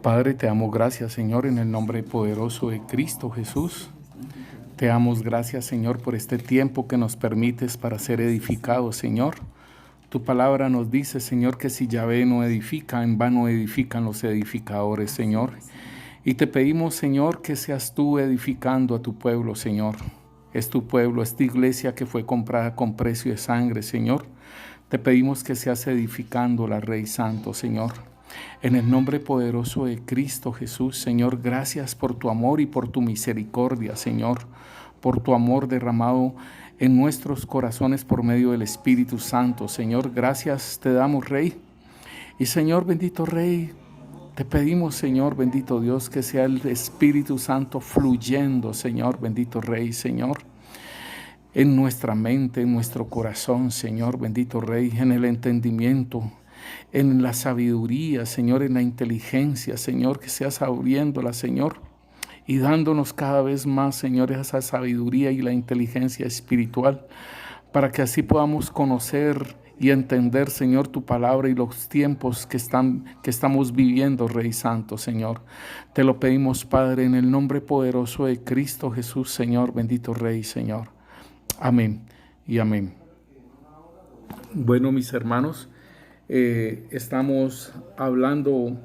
Padre, te damos gracias, Señor, en el nombre poderoso de Cristo Jesús. Te damos gracias, Señor, por este tiempo que nos permites para ser edificados, Señor. Tu palabra nos dice, Señor, que si Yahvé no edifica, en vano edifican los edificadores, Señor. Y te pedimos, Señor, que seas tú edificando a tu pueblo, Señor. Es tu pueblo, esta iglesia que fue comprada con precio de sangre, Señor. Te pedimos que seas edificando la Rey Santo, Señor. En el nombre poderoso de Cristo Jesús, Señor, gracias por tu amor y por tu misericordia, Señor, por tu amor derramado en nuestros corazones por medio del Espíritu Santo. Señor, gracias te damos, Rey. Y Señor, bendito Rey, te pedimos, Señor, bendito Dios, que sea el Espíritu Santo fluyendo, Señor, bendito Rey, Señor, en nuestra mente, en nuestro corazón, Señor, bendito Rey, en el entendimiento, en la sabiduría, Señor, en la inteligencia, Señor, que seas abriéndola, Señor, y dándonos cada vez más, Señor, esa sabiduría y la inteligencia espiritual, para que así podamos conocer y entender, Señor, tu palabra y los tiempos que estamos viviendo, Rey Santo, Señor. Te lo pedimos, Padre, en el nombre poderoso de Cristo Jesús, Señor, bendito Rey, Señor. Amén y amén. Bueno, mis hermanos, estamos hablando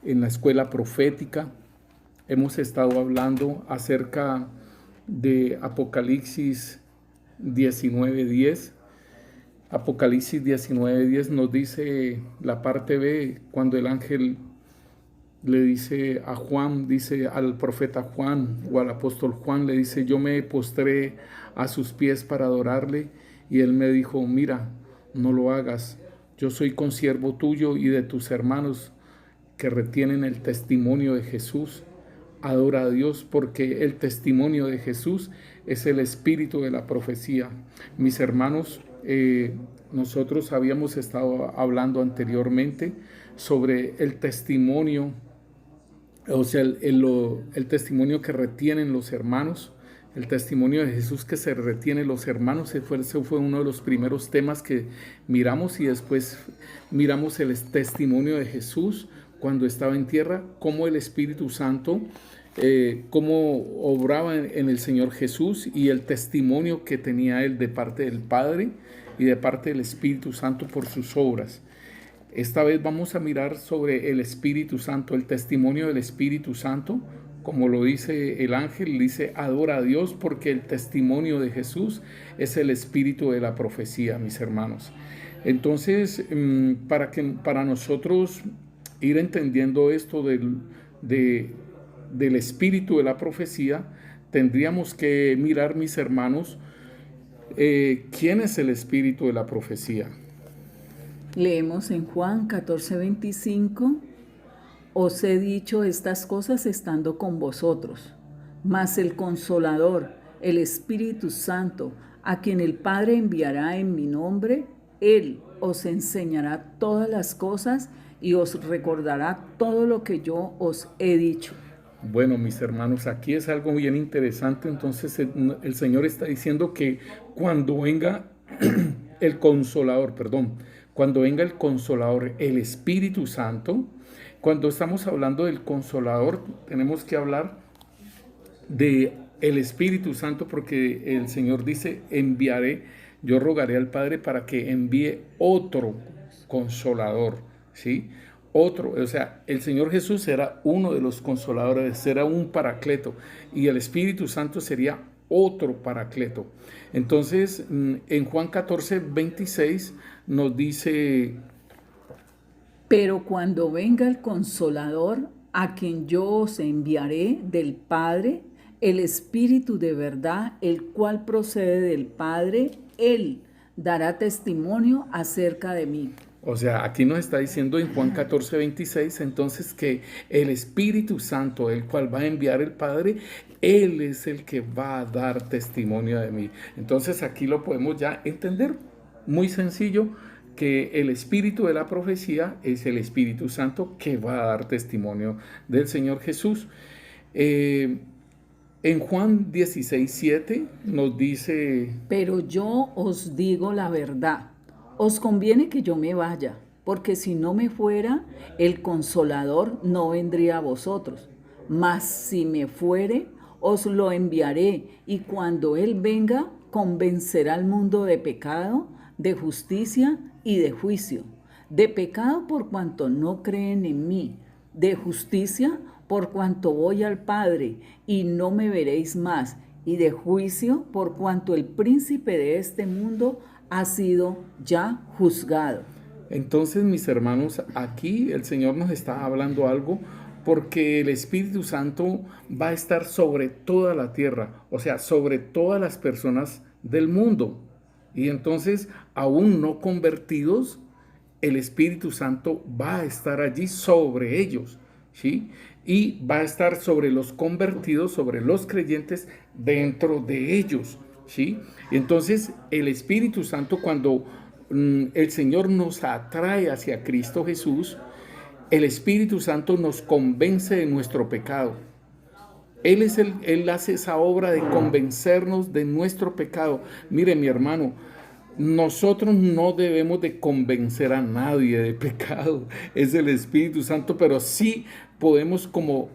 en la escuela profética. Hemos estado hablando acerca de Apocalipsis 19:10. Apocalipsis 19:10 nos dice la parte B, cuando el ángel le dice a Juan, dice al profeta Juan o al apóstol Juan, le dice: yo me postré a sus pies para adorarle, y él me dijo: mira, no lo hagas, yo soy consiervo tuyo y de tus hermanos que retienen el testimonio de Jesús. Adora a Dios, porque el testimonio de Jesús es el espíritu de la profecía. Mis hermanos, nosotros habíamos estado hablando anteriormente sobre el testimonio, o sea, el testimonio que retienen los hermanos, el testimonio de Jesús que se retiene los hermanos. Ese fue uno de los primeros temas que miramos, y después miramos el testimonio de Jesús cuando estaba en tierra, cómo el Espíritu Santo, cómo obraba en el Señor Jesús, y el testimonio que tenía él de parte del Padre y de parte del Espíritu Santo por sus obras. Esta vez vamos a mirar sobre el Espíritu Santo, el testimonio del Espíritu Santo. Como lo dice el ángel, dice: adora a Dios, porque el testimonio de Jesús es el espíritu de la profecía, mis hermanos. Entonces, para nosotros ir entendiendo esto del espíritu de la profecía, tendríamos que mirar, mis hermanos, ¿quién es el espíritu de la profecía? Leemos en Juan 14:25: os he dicho estas cosas estando con vosotros, mas el Consolador, el Espíritu Santo, a quien el Padre enviará en mi nombre, Él os enseñará todas las cosas y os recordará todo lo que yo os he dicho. Bueno, mis hermanos, aquí es algo bien interesante. Entonces el Señor está diciendo que cuando venga el Consolador, cuando venga el Consolador, el Espíritu Santo. Cuando estamos hablando del Consolador, tenemos que hablar de el Espíritu Santo, porque el Señor dice: enviaré, yo rogaré al Padre para que envíe otro Consolador, ¿sí? Otro, o sea, el Señor Jesús era uno de los consoladores, era un paracleto, y el Espíritu Santo sería otro paracleto. Entonces, en Juan 14:26 nos dice: pero cuando venga el Consolador, a quien yo os enviaré del Padre, el Espíritu de verdad, el cual procede del Padre, Él dará testimonio acerca de mí. O sea, aquí nos está diciendo en Juan 14:26, entonces, que el Espíritu Santo, el cual va a enviar el Padre, Él es el que va a dar testimonio de mí. Entonces aquí lo podemos ya entender, muy sencillo, que el espíritu de la profecía es el Espíritu Santo que va a dar testimonio del Señor Jesús. En Juan 16:7 nos dice: pero yo os digo la verdad, os conviene que yo me vaya, porque si no me fuera, el Consolador no vendría a vosotros. Mas si me fuere, os lo enviaré, y cuando Él venga, convencerá al mundo de pecado, de justicia y de juicio. De pecado por cuanto no creen en mí, de justicia por cuanto voy al Padre y no me veréis más, y de juicio por cuanto el príncipe de este mundo ha sido ya juzgado. Entonces, mis hermanos, aquí el Señor nos está hablando algo porque el Espíritu Santo va a estar sobre toda la tierra, o sea, sobre todas las personas del mundo. Y entonces, aún no convertidos, el Espíritu Santo va a estar allí sobre ellos, ¿sí? Y va a estar sobre los convertidos, sobre los creyentes dentro de ellos, ¿sí? Entonces, el Espíritu Santo, cuando el Señor nos atrae hacia Cristo Jesús, el Espíritu Santo nos convence de nuestro pecado. Él hace esa obra de convencernos de nuestro pecado. Mire, mi hermano, nosotros no debemos de convencer a nadie de pecado. Es el Espíritu Santo, pero sí podemos como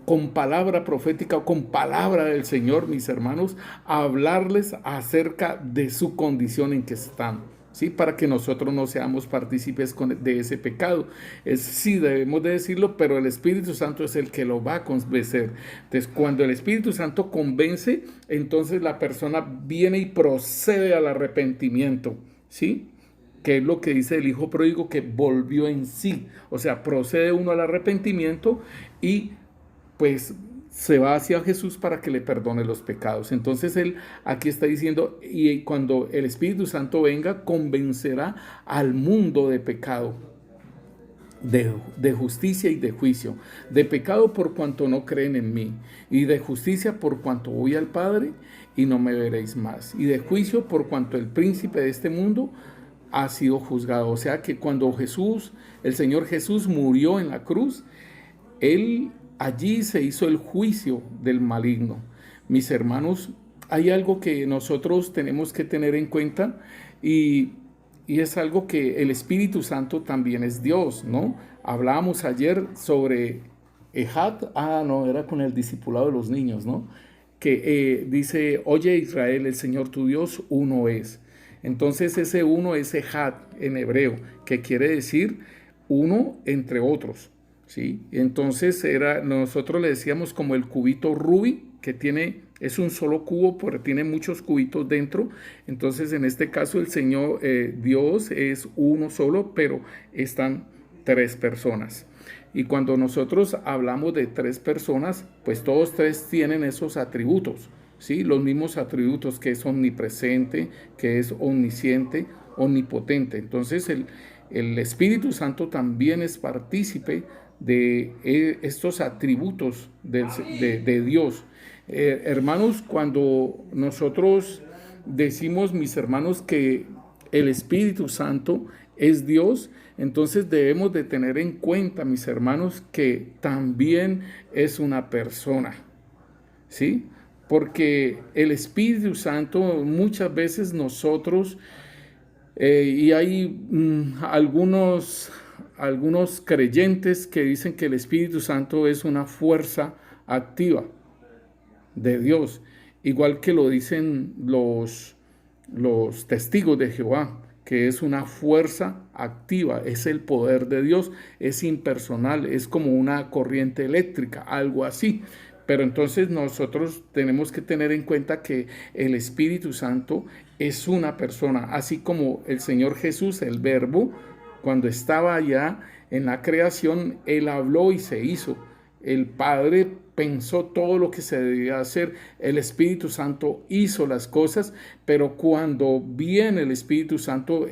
con palabra profética o con palabra del Señor, mis hermanos, hablarles acerca de su condición en que están. ¿Sí? Para que nosotros no seamos partícipes de ese pecado. Sí, debemos de decirlo, pero el Espíritu Santo es el que lo va a convencer. Entonces, cuando el Espíritu Santo convence, entonces la persona viene y procede al arrepentimiento, ¿sí? Que es lo que dice el hijo pródigo, que volvió en sí. O sea, procede uno al arrepentimiento y pues se va hacia Jesús para que le perdone los pecados. Entonces él aquí está diciendo, y cuando el Espíritu Santo venga, convencerá al mundo de pecado, de justicia y de juicio. De pecado por cuanto no creen en mí, y de justicia por cuanto voy al Padre y no me veréis más, y de juicio por cuanto el príncipe de este mundo ha sido juzgado. O sea que cuando el Señor Jesús murió en la cruz, allí se hizo el juicio del maligno. Mis hermanos, hay algo que nosotros tenemos que tener en cuenta y es algo que el Espíritu Santo también es Dios, ¿no? Hablábamos ayer sobre Ejad, no, era con el discipulado de los niños, ¿no? Que dice, oye Israel, el Señor tu Dios uno es. Entonces ese uno es Ejad en hebreo, que quiere decir uno entre otros. ¿Sí? Entonces nosotros le decíamos como el cubito Rubik, que es un solo cubo, pero tiene muchos cubitos dentro. Entonces en este caso el Señor Dios es uno solo, pero están tres personas. Y cuando nosotros hablamos de tres personas, pues todos tres tienen esos atributos, ¿sí? Los mismos atributos, que es omnipresente, que es omnisciente, omnipotente. Entonces el Espíritu Santo también es partícipe de estos atributos de Dios. Hermanos, cuando nosotros decimos, mis hermanos, que el Espíritu Santo es Dios, entonces debemos de tener en cuenta, mis hermanos, que también es una persona, ¿sí? Porque el Espíritu Santo muchas veces nosotros, y hay algunos creyentes que dicen que el Espíritu Santo es una fuerza activa de Dios, igual que lo dicen los testigos de Jehová, que es una fuerza activa, es el poder de Dios, es impersonal, es como una corriente eléctrica, algo así. Pero entonces nosotros tenemos que tener en cuenta que el Espíritu Santo es una persona, así como el Señor Jesús, el Verbo, cuando estaba allá en la creación, Él habló y se hizo. El Padre pensó todo lo que se debía hacer. El Espíritu Santo hizo las cosas, pero cuando viene el Espíritu Santo,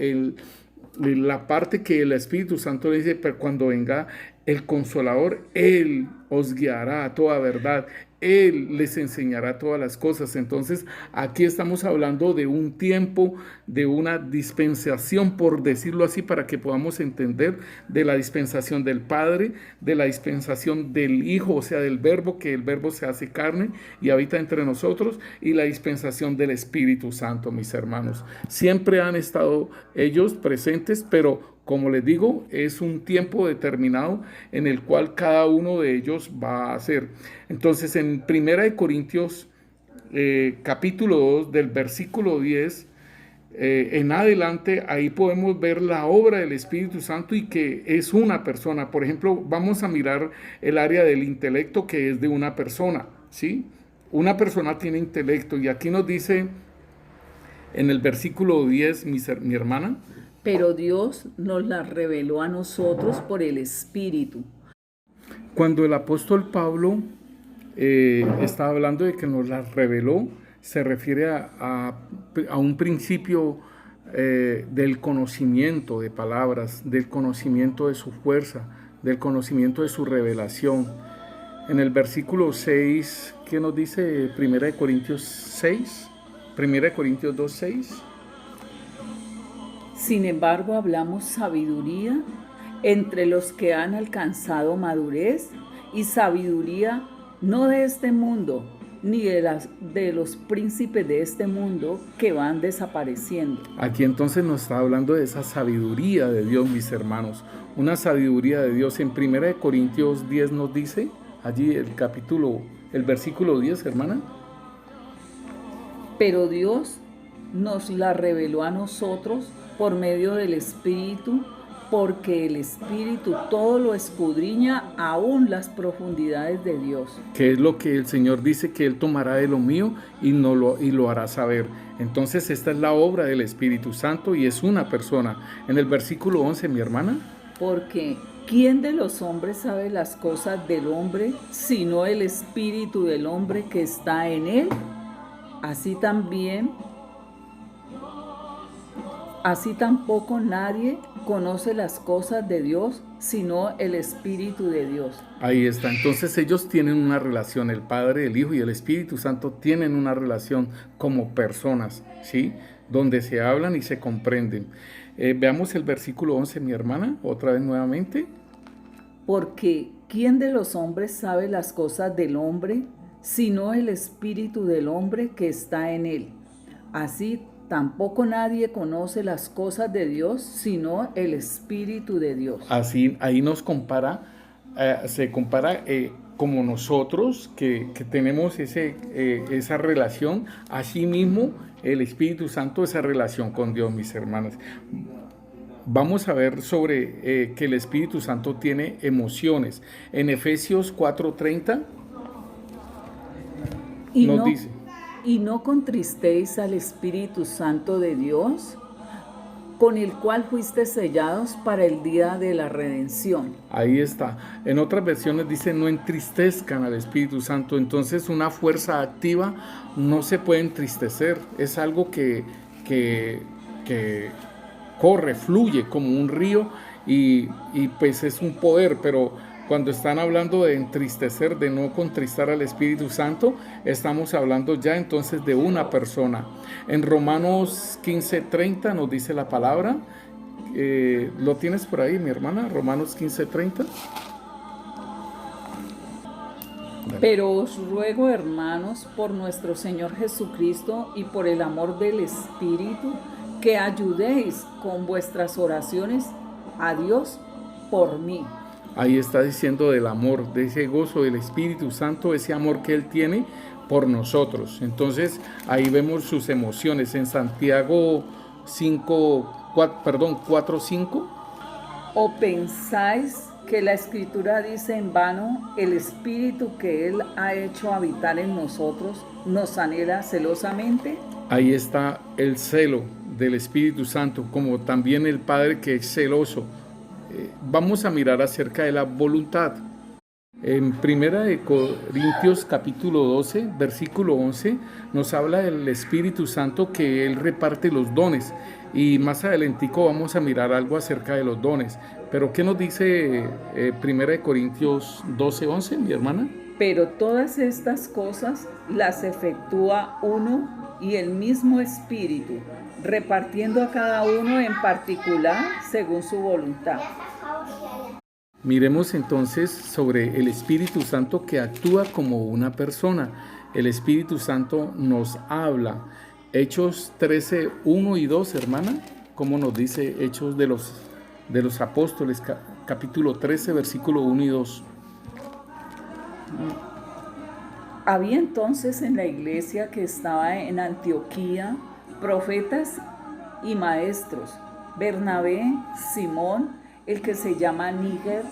la parte que el Espíritu Santo le dice, pero cuando venga el Consolador, Él os guiará a toda verdad. Él les enseñará todas las cosas. Entonces, aquí estamos hablando de un tiempo, de una dispensación, por decirlo así, para que podamos entender de la dispensación del Padre, de la dispensación del Hijo, o sea, del Verbo, que el Verbo se hace carne y habita entre nosotros, y la dispensación del Espíritu Santo, mis hermanos. Siempre han estado ellos presentes, pero Como les digo, es un tiempo determinado en el cual cada uno de ellos va a hacer. Entonces, en 1 Corintios capítulo 2, del versículo 10 en adelante, ahí podemos ver la obra del Espíritu Santo y que es una persona. Por ejemplo, vamos a mirar el área del intelecto, que es de una persona, ¿sí? Una persona tiene intelecto, y aquí nos dice en el versículo 10, mi hermana: pero Dios nos la reveló a nosotros por el Espíritu. Cuando el apóstol Pablo está hablando de que nos las reveló, se refiere a un principio del conocimiento de palabras, del conocimiento de su fuerza, del conocimiento de su revelación. En el versículo 6, ¿qué nos dice 1 Corintios 6? 1 Corintios 2, 6. Sin embargo, hablamos sabiduría entre los que han alcanzado madurez, y sabiduría no de este mundo, ni de los príncipes de este mundo que van desapareciendo. Aquí entonces nos está hablando de esa sabiduría de Dios, mis hermanos. Una sabiduría de Dios. En 1 Corintios 10 nos dice, allí el versículo 10, hermana: pero Dios nos la reveló a nosotros por medio del Espíritu, porque el Espíritu todo lo escudriña, aún las profundidades de Dios. Que es lo que el Señor dice, que Él tomará de lo mío y lo hará saber. Entonces esta es la obra del Espíritu Santo y es una persona. En el versículo 11, mi hermana: porque ¿quién de los hombres sabe las cosas del hombre, sino el Espíritu del hombre que está en él? Así tampoco nadie conoce las cosas de Dios, sino el Espíritu de Dios. Ahí está. Entonces ellos tienen una relación, el Padre, el Hijo y el Espíritu Santo tienen una relación como personas, ¿sí? Donde se hablan y se comprenden. Veamos el versículo 11, mi hermana, otra vez nuevamente. Porque ¿quién de los hombres sabe las cosas del hombre, sino el Espíritu del hombre que está en él? Así tampoco nadie conoce las cosas de Dios, sino el Espíritu de Dios. Así, ahí nos compara, se compara como nosotros que tenemos esa relación, así mismo el Espíritu Santo, esa relación con Dios, mis hermanas. Vamos a ver sobre que el Espíritu Santo tiene emociones. En Efesios 4:30 nos dice: y no contristéis al Espíritu Santo de Dios, con el cual fuiste sellados para el día de la redención. Ahí está. En otras versiones dice: no entristezcan al Espíritu Santo. Entonces una fuerza activa no se puede entristecer. Es algo que corre, fluye como un río y pues es un poder, pero cuando están hablando de entristecer, de no contristar al Espíritu Santo, estamos hablando ya entonces de una persona. En Romanos 15:30 nos dice la palabra, ¿lo tienes por ahí, mi hermana? Romanos 15:30. Pero os ruego, hermanos, por nuestro Señor Jesucristo y por el amor del Espíritu, que ayudéis con vuestras oraciones a Dios por mí. Ahí está diciendo del amor, de ese gozo del Espíritu Santo, ese amor que Él tiene por nosotros. Entonces ahí vemos sus emociones en Santiago 4:5. ¿O pensáis que la Escritura dice en vano, el Espíritu que Él ha hecho habitar en nosotros nos anhela celosamente? Ahí está el celo del Espíritu Santo, como también el Padre que es celoso. Vamos a mirar acerca de la voluntad. En 1 Corintios capítulo 12, versículo 11, nos habla del Espíritu Santo, que Él reparte los dones. Y más adelantico vamos a mirar algo acerca de los dones. Pero ¿qué nos dice 1 Corintios 12, 11, mi hermana? Pero todas estas cosas las efectúa uno y el mismo Espíritu, repartiendo a cada uno en particular según su voluntad. Miremos entonces sobre el Espíritu Santo, que actúa como una persona. El Espíritu Santo nos habla. Hechos 13, 1 y 2, hermana. ¿Cómo nos dice Hechos de los de los Apóstoles, capítulo 13, versículo 1 y 2. Había entonces en la iglesia que estaba en Antioquía profetas y maestros: Bernabé, Simón, el que se llama Níger,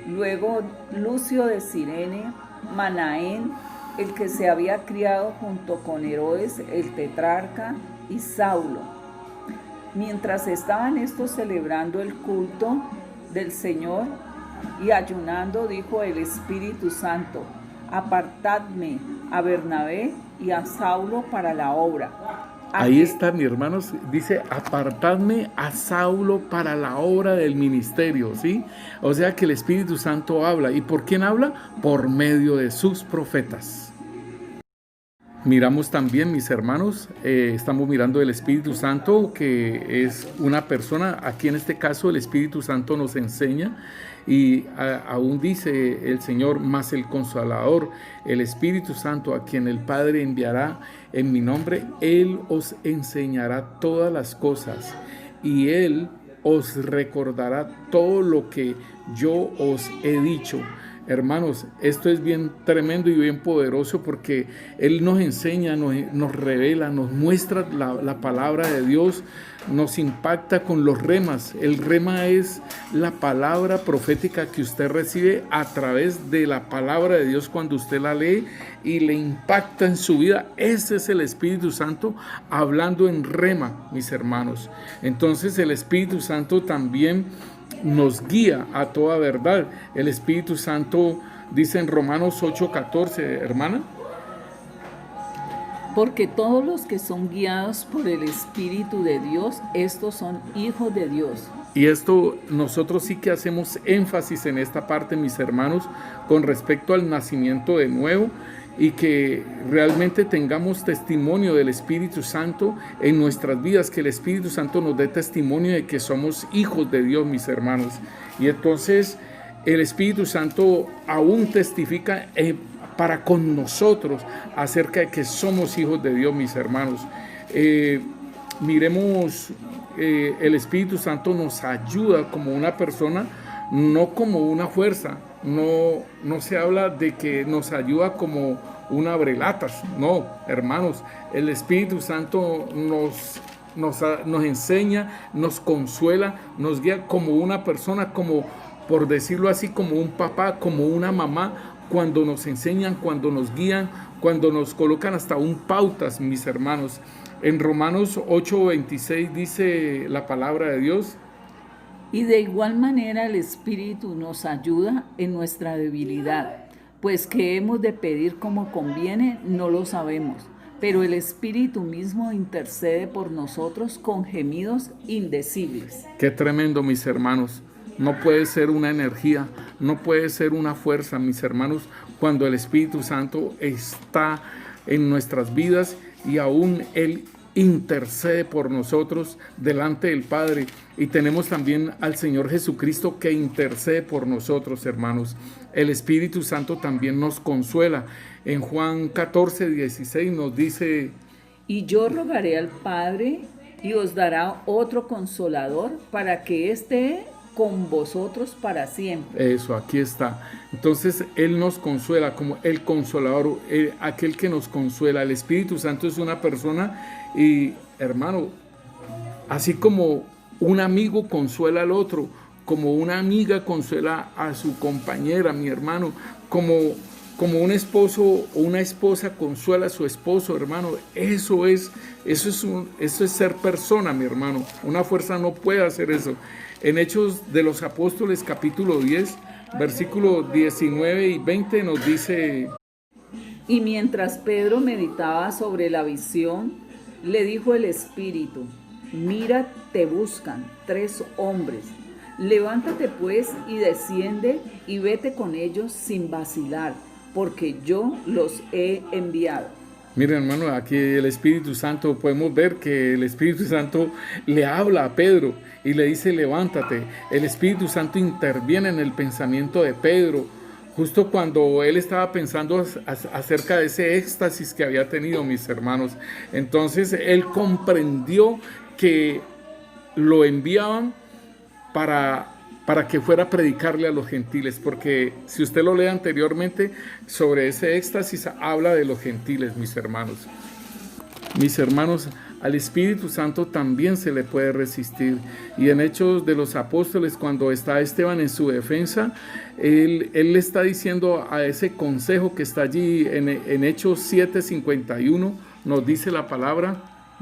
luego Lucio de Cirene, Manaén, el que se había criado junto con Herodes el tetrarca, y Saulo. Mientras estaban estos celebrando el culto del Señor y ayunando, dijo el Espíritu Santo: apartadme a Bernabé y a Saulo para la obra. Ahí está, mi hermanos, dice: apartadme a Saulo para la obra del ministerio, ¿sí? O sea que el Espíritu Santo habla. ¿Y por quién habla? Por medio de sus profetas. Miramos también, mis hermanos, estamos mirando el Espíritu Santo, que es una persona. Aquí en este caso el Espíritu Santo nos enseña, y aún dice el Señor: más el Consolador, el Espíritu Santo, a quien el Padre enviará en mi nombre, Él os enseñará todas las cosas, y Él os recordará todo lo que yo os he dicho. Hermanos, esto es bien tremendo y bien poderoso, porque Él nos enseña, nos revela, nos muestra la palabra de Dios, nos impacta con los remas. El rema es la palabra profética que usted recibe a través de la palabra de Dios cuando usted la lee y le impacta en su vida. Ese es el Espíritu Santo hablando en rema, mis hermanos. Entonces el Espíritu Santo también nos guía a toda verdad. El Espíritu Santo dice en Romanos 8:14, hermana: porque todos los que son guiados por el Espíritu de Dios, estos son hijos de Dios. Y esto nosotros sí que hacemos énfasis en esta parte, mis hermanos, con respecto al nacimiento de nuevo, y que realmente tengamos testimonio del Espíritu Santo en nuestras vidas, que el Espíritu Santo nos dé testimonio de que somos hijos de Dios, mis hermanos. Y entonces el Espíritu Santo aún testifica para con nosotros acerca de que somos hijos de Dios, mis hermanos. Miremos, el Espíritu Santo nos ayuda como una persona, no como una fuerza. No se habla de que nos ayuda como un abrelatas. No, hermanos, el Espíritu Santo nos enseña, nos consuela, nos guía como una persona, como, por decirlo así, como un papá, como una mamá, cuando nos enseñan, cuando nos guían, cuando nos colocan hasta un pautas, mis hermanos. En Romanos 8:26 dice la palabra de Dios: y de igual manera el Espíritu nos ayuda en nuestra debilidad, pues que hemos de pedir como conviene, no lo sabemos, pero el Espíritu mismo intercede por nosotros con gemidos indecibles. Qué tremendo, mis hermanos. No puede ser una energía, no puede ser una fuerza, mis hermanos, cuando el Espíritu Santo está en nuestras vidas y aún Él intercede por nosotros delante del Padre. Y tenemos también al Señor Jesucristo que intercede por nosotros, hermanos. El Espíritu Santo también nos consuela. En Juan 14:16 nos dice: y yo rogaré al Padre y os dará otro consolador para que esté con vosotros para siempre. Eso, aquí está. Entonces Él nos consuela como el consolador, aquel que nos consuela. El Espíritu Santo es una persona, y hermano, así como un amigo consuela al otro, como una amiga consuela a su compañera, mi hermano, como un esposo o una esposa consuela a su esposo, hermano. Eso es ser persona, mi hermano. Una fuerza no puede hacer eso. En Hechos de los Apóstoles, capítulo 10, versículos 19 y 20 nos dice: y mientras Pedro meditaba sobre la visión, le dijo el Espíritu: mira, te buscan 3 hombres. Levántate pues y desciende y vete con ellos sin vacilar, porque yo los he enviado. Miren, hermano, aquí el Espíritu Santo, podemos ver que el Espíritu Santo le habla a Pedro y le dice: levántate. El Espíritu Santo interviene en el pensamiento de Pedro, justo cuando él estaba pensando acerca de ese éxtasis que había tenido, mis hermanos. Entonces él comprendió que lo enviaban para para que fuera a predicarle a los gentiles, porque si usted lo lee anteriormente, sobre ese éxtasis habla de los gentiles, mis hermanos. Mis hermanos, al Espíritu Santo también se le puede resistir. Y en Hechos de los Apóstoles, cuando está Esteban en su defensa, él le está diciendo a ese consejo que está allí en Hechos 7:51, nos dice la palabra: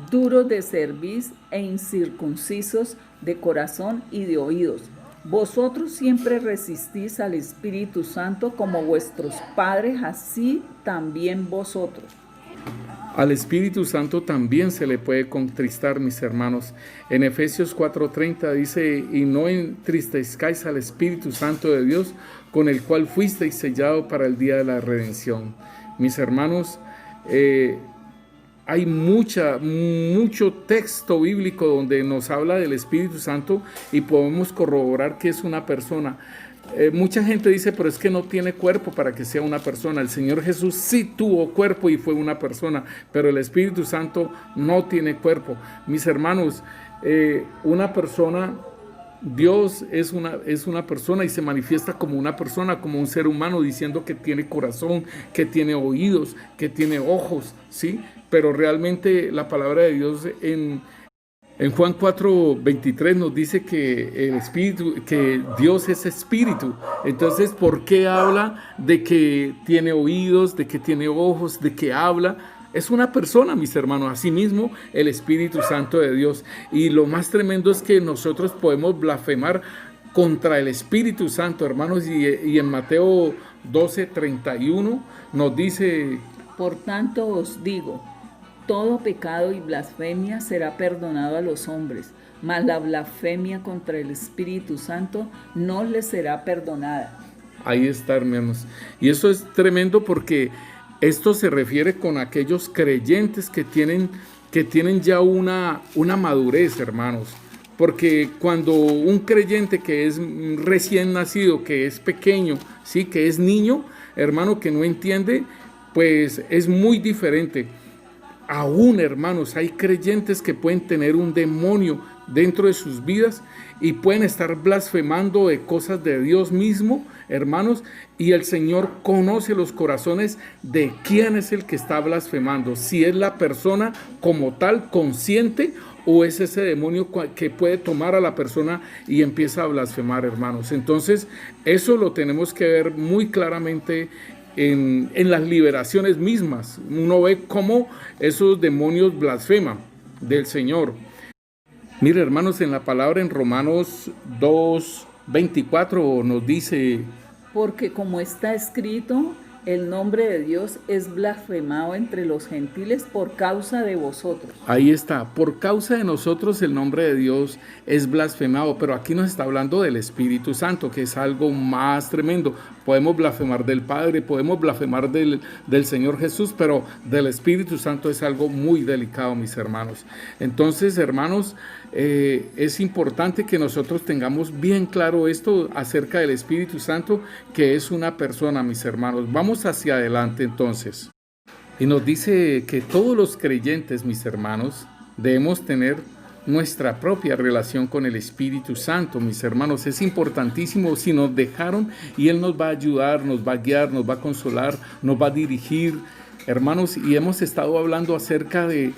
duros de cerviz e incircuncisos de corazón y de oídos. Vosotros siempre resistís al Espíritu Santo como vuestros padres, así también vosotros. Al Espíritu Santo también se le puede contristar, mis hermanos. En Efesios 4:30 dice: y no entristezcáis al Espíritu Santo de Dios, con el cual fuisteis sellado para el día de la redención. Mis hermanos, hay mucho texto bíblico donde nos habla del Espíritu Santo y podemos corroborar que es una persona. Mucha gente dice, pero es que no tiene cuerpo para que sea una persona. El Señor Jesús sí tuvo cuerpo y fue una persona, pero el Espíritu Santo no tiene cuerpo. Mis hermanos, una persona, Dios es una persona y se manifiesta como una persona, como un ser humano, diciendo que tiene corazón, que tiene oídos, que tiene ojos, ¿sí? Pero realmente la palabra de Dios en Juan 4:23 nos dice que Dios es espíritu. Entonces, ¿por qué habla de que tiene oídos, de que tiene ojos, de que habla? Es una persona, mis hermanos. Asimismo, el Espíritu Santo de Dios. Y lo más tremendo es que nosotros podemos blasfemar contra el Espíritu Santo, hermanos. Y en Mateo 12:31 nos dice: por tanto os digo, todo pecado y blasfemia será perdonado a los hombres, mas la blasfemia contra el Espíritu Santo no les será perdonada. Ahí está, hermanos. Y eso es tremendo porque esto se refiere con aquellos creyentes que tienen ya una madurez, hermanos. Porque cuando un creyente que es recién nacido, que es pequeño, ¿sí? Que es niño, hermano, que no entiende, pues es muy diferente. Aún, hermanos, hay creyentes que pueden tener un demonio dentro de sus vidas y pueden estar blasfemando de cosas de Dios mismo, hermanos, y el Señor conoce los corazones de quién es el que está blasfemando, si es la persona como tal consciente o es ese demonio que puede tomar a la persona y empieza a blasfemar, hermanos. Entonces, eso lo tenemos que ver muy claramente en las liberaciones mismas. Uno ve cómo esos demonios blasfeman del Señor. Mire, hermanos, en la palabra en Romanos 2:24 nos dice: porque como está escrito, el nombre de Dios es blasfemado entre los gentiles por causa de vosotros. Ahí está, por causa de nosotros el nombre de Dios es blasfemado, pero aquí nos está hablando del Espíritu Santo, que es algo más tremendo. Podemos blasfemar del Padre, podemos blasfemar del Señor Jesús, pero del Espíritu Santo es algo muy delicado, mis hermanos. Entonces, hermanos, es importante que nosotros tengamos bien claro esto acerca del Espíritu Santo, que es una persona, mis hermanos. Vamos hacia adelante entonces. Y nos dice que todos los creyentes, mis hermanos, debemos tener nuestra propia relación con el Espíritu Santo, mis hermanos. Es importantísimo. Si nos dejaron, y Él nos va a ayudar, nos va a guiar, nos va a consolar, nos va a dirigir, hermanos. Y hemos estado hablando acerca de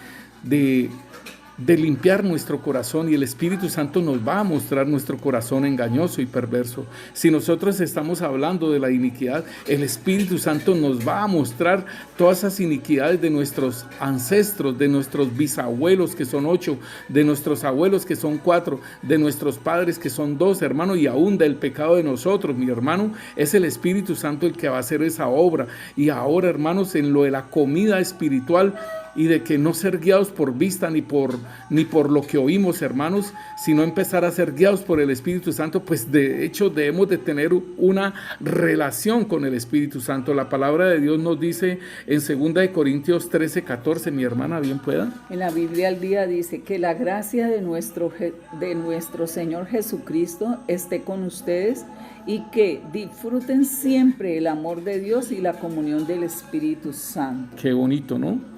limpiar nuestro corazón, y el Espíritu Santo nos va a mostrar nuestro corazón engañoso y perverso. Si nosotros estamos hablando de la iniquidad, el Espíritu Santo nos va a mostrar todas esas iniquidades de nuestros ancestros, de nuestros bisabuelos que son 8, de nuestros abuelos que son 4, de nuestros padres que son 2, hermano, y aún del pecado de nosotros, mi hermano. Es el Espíritu Santo el que va a hacer esa obra. Y ahora, hermanos, en lo de la comida espiritual y de que no ser guiados por vista ni por lo que oímos, hermanos, sino empezar a ser guiados por el Espíritu Santo, pues de hecho debemos de tener una relación con el Espíritu Santo. La palabra de Dios nos dice en 2 Corintios 13:14, mi hermana, bien pueda. En la Biblia al día dice que la gracia de nuestro Señor Jesucristo esté con ustedes y que disfruten siempre el amor de Dios y la comunión del Espíritu Santo. Qué bonito, ¿no?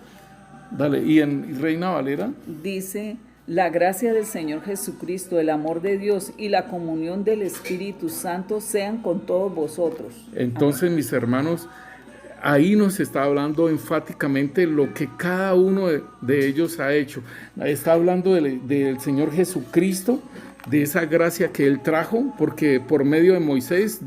Dale, y en Reina Valera dice: La gracia del Señor Jesucristo, el amor de Dios y la comunión del Espíritu Santo sean con todos vosotros. Entonces, mis hermanos, ahí nos está hablando enfáticamente lo que cada uno de ellos ha hecho. Está hablando del Señor Jesucristo, de esa gracia que Él trajo, porque por medio de Moisés,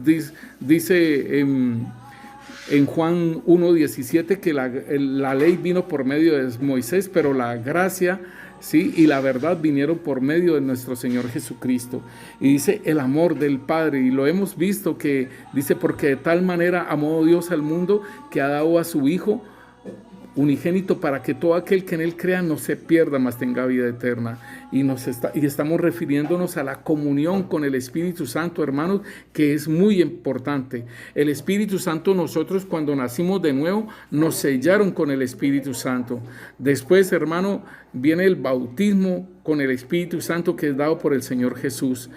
dice en Juan 1:17 que la ley vino por medio de Moisés, pero la gracia, ¿sí?, y la verdad vinieron por medio de nuestro Señor Jesucristo. Y dice el amor del Padre, y lo hemos visto que dice, porque de tal manera amó Dios al mundo que ha dado a su Hijo unigénito para que todo aquel que en Él crea no se pierda, mas tenga vida eterna. Y estamos refiriéndonos a la comunión con el Espíritu Santo, hermanos, que es muy importante. El Espíritu Santo, nosotros cuando nacimos de nuevo, nos sellaron con el Espíritu Santo. Después, hermano, viene el bautismo con el Espíritu Santo que es dado por el Señor Jesús.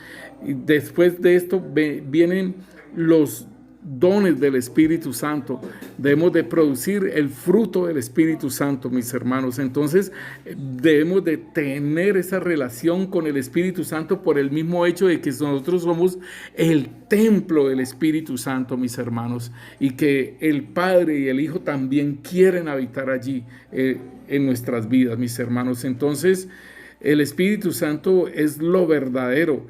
Y después de esto vienen los dones del Espíritu Santo. Debemos de producir el fruto del Espíritu Santo, mis hermanos. Entonces debemos de tener esa relación con el Espíritu Santo por el mismo hecho de que nosotros somos el templo del Espíritu Santo, mis hermanos, y que el Padre y el Hijo también quieren habitar allí en nuestras vidas, mis hermanos. Entonces el Espíritu Santo es lo verdadero.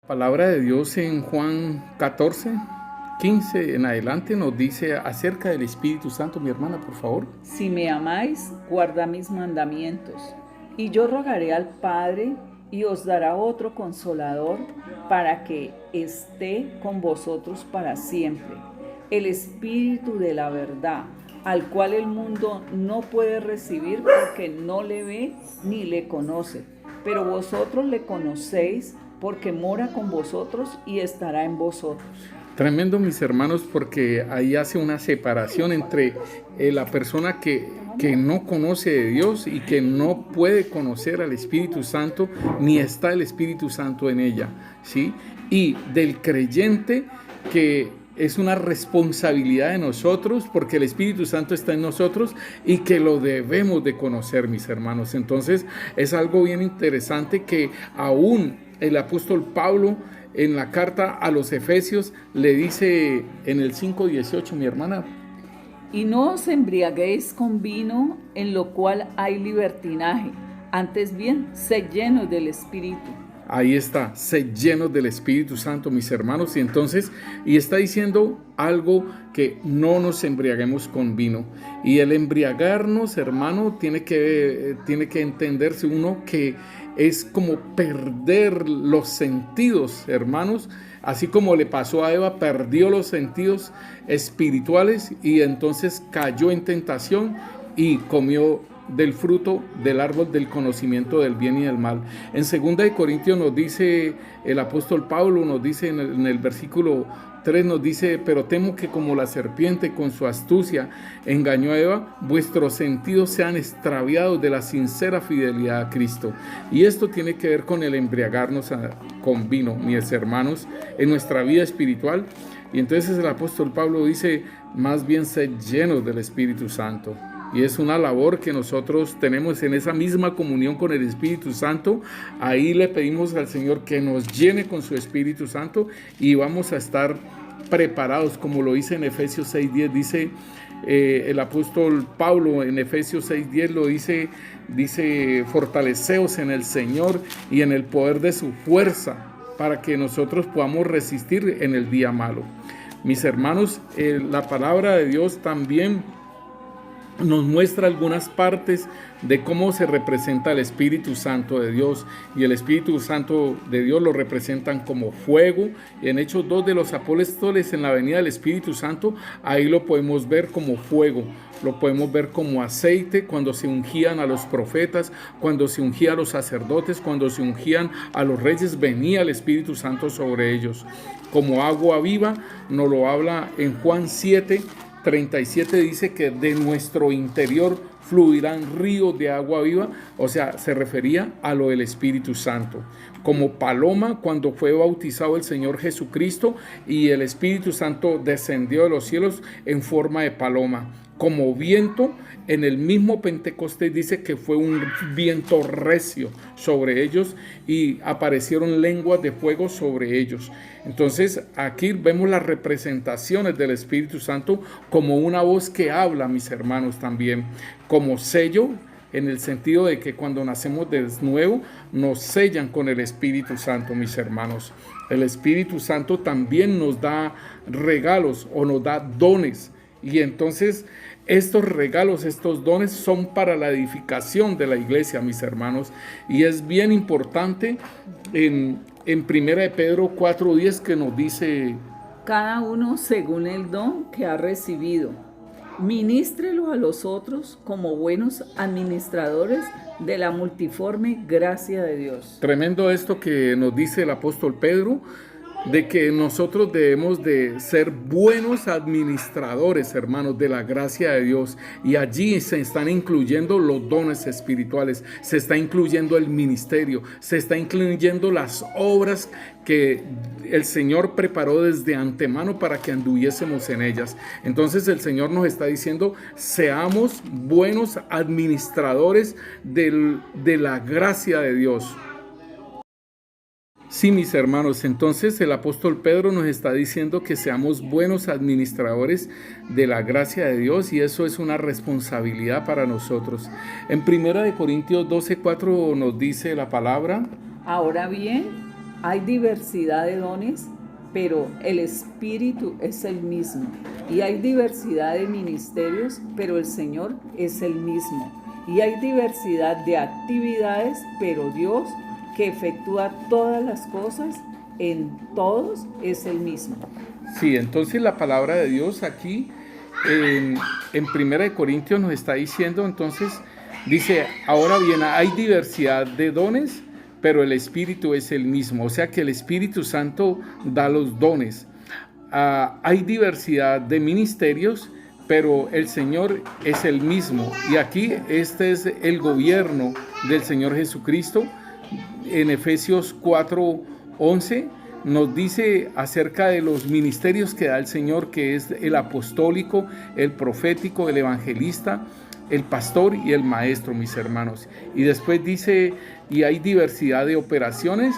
La palabra de Dios en Juan 14:15 en adelante nos dice acerca del Espíritu Santo. Mi hermana, por favor. Si me amáis, guarda mis mandamientos. Y yo rogaré al Padre, y os dará otro Consolador, para que esté con vosotros para siempre. El Espíritu de la verdad, al cual el mundo no puede recibir porque no le ve ni le conoce. Pero vosotros le conocéis, porque mora con vosotros y estará en vosotros. Tremendo, mis hermanos, porque ahí hace una separación entre la persona que no conoce de Dios y que no puede conocer al Espíritu Santo, ni está el Espíritu Santo en ella, ¿sí? Y del creyente, que es una responsabilidad de nosotros, porque el Espíritu Santo está en nosotros y que lo debemos de conocer, mis hermanos. Entonces es algo bien interesante que aún el apóstol Pablo, en la carta a los Efesios, le dice en el 5:18, mi hermana. Y no os embriaguéis con vino, en lo cual hay libertinaje, antes bien, sed llenos del Espíritu. Ahí está, sed llenos del Espíritu Santo, mis hermanos. Y entonces, y está diciendo algo, que no nos embriaguemos con vino. Y el embriagarnos, hermano, tiene que entenderse uno que es como perder los sentidos, hermanos. Así como le pasó a Eva, perdió los sentidos espirituales y entonces cayó en tentación y comió del fruto del árbol del conocimiento del bien y del mal. En 2 Corintios nos dice el apóstol Pablo, nos dice en el versículo 3, nos dice: pero temo que como la serpiente con su astucia engañó a Eva, vuestros sentidos sean extraviados de la sincera fidelidad a Cristo. Y esto tiene que ver con el embriagarnos con vino, mis hermanos, en nuestra vida espiritual. Y entonces el apóstol Pablo dice: más bien sed llenos del Espíritu Santo. Y es una labor que nosotros tenemos en esa misma comunión con el Espíritu Santo. Ahí le pedimos al Señor que nos llene con su Espíritu Santo y vamos a estar preparados, como lo dice en Efesios 6:10. Dice el apóstol Pablo en Efesios 6:10, lo dice: fortaleceos en el Señor y en el poder de su fuerza, para que nosotros podamos resistir en el día malo. Mis hermanos, la palabra de Dios también nos muestra algunas partes de cómo se representa el Espíritu Santo de Dios, y el Espíritu Santo de Dios lo representan como fuego. En Hechos 2 de los apóstoles, en la venida del Espíritu Santo, ahí lo podemos ver como fuego, lo podemos ver como aceite cuando se ungían a los profetas, cuando se ungían a los sacerdotes, cuando se ungían a los reyes, venía el Espíritu Santo sobre ellos. Como agua viva, nos lo habla en Juan 7:37, dice que de nuestro interior fluirán ríos de agua viva. O sea, se refería a lo del Espíritu Santo. Como paloma cuando fue bautizado el Señor Jesucristo y el Espíritu Santo descendió de los cielos en forma de paloma. Como viento, en el mismo Pentecostés dice que fue un viento recio sobre ellos y aparecieron lenguas de fuego sobre ellos. Entonces aquí vemos las representaciones del Espíritu Santo como una voz que habla, mis hermanos, también como sello, en el sentido de que cuando nacemos de nuevo nos sellan con el Espíritu Santo, mis hermanos. El Espíritu Santo también nos da regalos o nos da dones, y entonces estos regalos, estos dones son para la edificación de la iglesia, mis hermanos, y es bien importante en 1 de Pedro 4:10 que nos dice: cada uno según el don que ha recibido, ministrelo a los otros como buenos administradores de la multiforme gracia de Dios. Tremendo esto que nos dice el apóstol Pedro, de que nosotros debemos de ser buenos administradores, hermanos, de la gracia de Dios. Y allí se están incluyendo los dones espirituales, se está incluyendo el ministerio, se está incluyendo las obras que el Señor preparó desde antemano para que anduviésemos en ellas. Entonces el Señor nos está diciendo: seamos buenos administradores de la gracia de Dios. Sí, mis hermanos, entonces el apóstol Pedro nos está diciendo que seamos buenos administradores de la gracia de Dios, y eso es una responsabilidad para nosotros. En 1 Corintios 12:4 nos dice la palabra: ahora bien, hay diversidad de dones, pero el Espíritu es el mismo. Y hay diversidad de ministerios, pero el Señor es el mismo. Y hay diversidad de actividades, pero Dios, que efectúa todas las cosas en todos, es el mismo. Sí, entonces la palabra de Dios aquí en 1 Corintios nos está diciendo, entonces dice: ahora bien, hay diversidad de dones, pero el Espíritu es el mismo. O sea que el Espíritu Santo da los dones. Hay diversidad de ministerios, pero el Señor es el mismo. Y aquí este es el gobierno del Señor Jesucristo. En Efesios 4:11 nos dice acerca de los ministerios que da el Señor, que es el apostólico, el profético, el evangelista, el pastor y el maestro, mis hermanos. Y después dice: y hay diversidad de operaciones,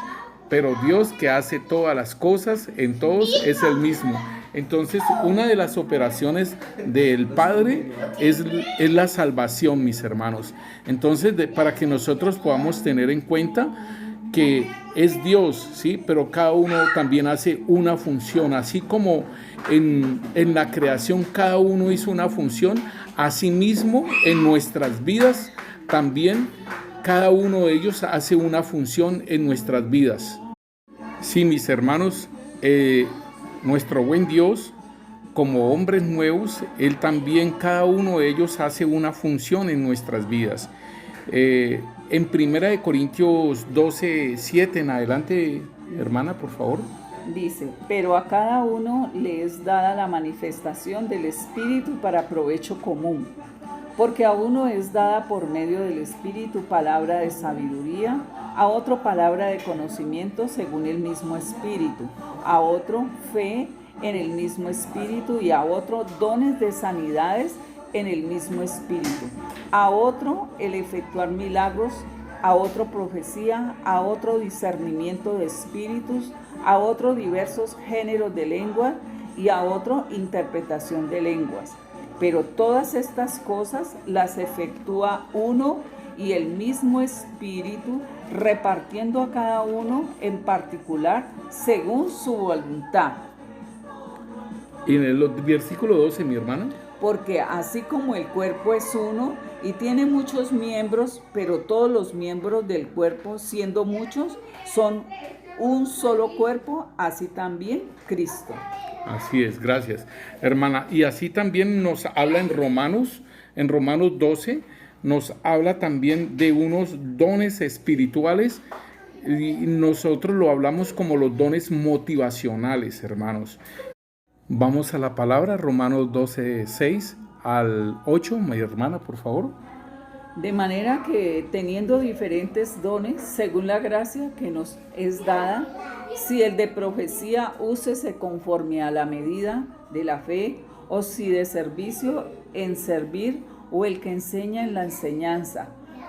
pero Dios, que hace todas las cosas en todos, es el mismo. Entonces, una de las operaciones del Padre es la salvación, mis hermanos. Entonces, para que nosotros podamos tener en cuenta que es Dios, ¿sí? Pero cada uno también hace una función. Así como en la creación cada uno hizo una función, asimismo en nuestras vidas también cada uno de ellos hace una función en nuestras vidas. Sí, mis hermanos, nuestro buen Dios, como hombres nuevos, Él también, cada uno de ellos hace una función en nuestras vidas. En 1 Corintios 12:7 en adelante, hermana, por favor. Dice: pero a cada uno le es dada la manifestación del Espíritu para provecho común. Porque a uno es dada por medio del Espíritu palabra de sabiduría, a otro palabra de conocimiento según el mismo Espíritu, a otro fe en el mismo Espíritu, y a otro dones de sanidades en el mismo Espíritu, a otro el efectuar milagros, a otro profecía, a otro discernimiento de espíritus, a otro diversos géneros de lengua, y a otro interpretación de lenguas. Pero todas estas cosas las efectúa uno y el mismo Espíritu, repartiendo a cada uno en particular según su voluntad. Y en el versículo 12, mi hermana. Porque así como el cuerpo es uno y tiene muchos miembros, pero todos los miembros del cuerpo, siendo muchos, son un solo cuerpo, así también Cristo. Así es, gracias, hermana. Y así también nos habla en Romanos 12, nos habla también de unos dones espirituales, y nosotros lo hablamos como los dones motivacionales, hermanos. Vamos a la palabra, Romanos 12, 6 al 8, mi hermana, por favor. De manera que teniendo diferentes dones, según la gracia que nos es dada, si el de profecía úsese conforme a la medida de la fe, o si de servicio en servir, o el que enseña en la enseñanza,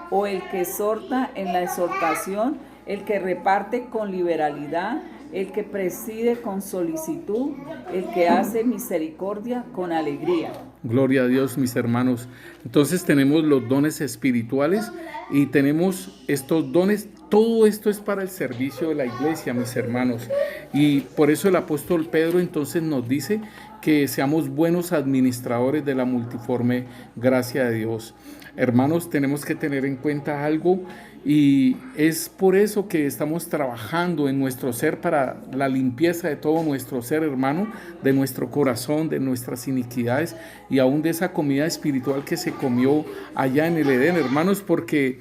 o el que exhorta en la exhortación, el que reparte con liberalidad, el que preside con solicitud, el que hace misericordia con alegría. Gloria a Dios, mis hermanos. Entonces tenemos los dones espirituales y tenemos estos dones. Todo esto es para el servicio de la iglesia, mis hermanos. Y por eso el apóstol Pedro entonces nos dice que seamos buenos administradores de la multiforme gracia de Dios. Hermanos, tenemos que tener en cuenta algo, y es por eso que estamos trabajando en nuestro ser para la limpieza de todo nuestro ser, hermano, de nuestro corazón, de nuestras iniquidades y aún de esa comida espiritual que se comió allá en el Edén, hermanos, porque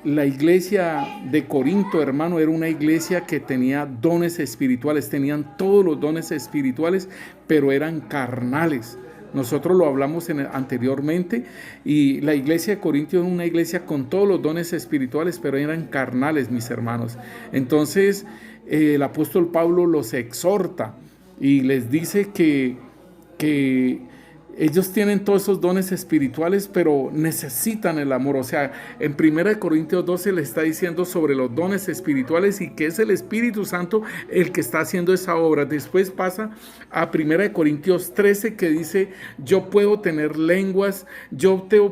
la iglesia de Corinto, hermano, era una iglesia que tenía dones espirituales, tenían todos los dones espirituales, pero eran carnales. Nosotros lo hablamos anteriormente, y la iglesia de Corinto es una iglesia con todos los dones espirituales, pero eran carnales, mis hermanos. Entonces el apóstol Pablo los exhorta y les dice que ellos tienen todos esos dones espirituales, pero necesitan el amor. O sea, en 1 Corintios 12 le está diciendo sobre los dones espirituales y que es el Espíritu Santo el que está haciendo esa obra. Después pasa a 1 Corintios 13 que dice: yo puedo tener lenguas,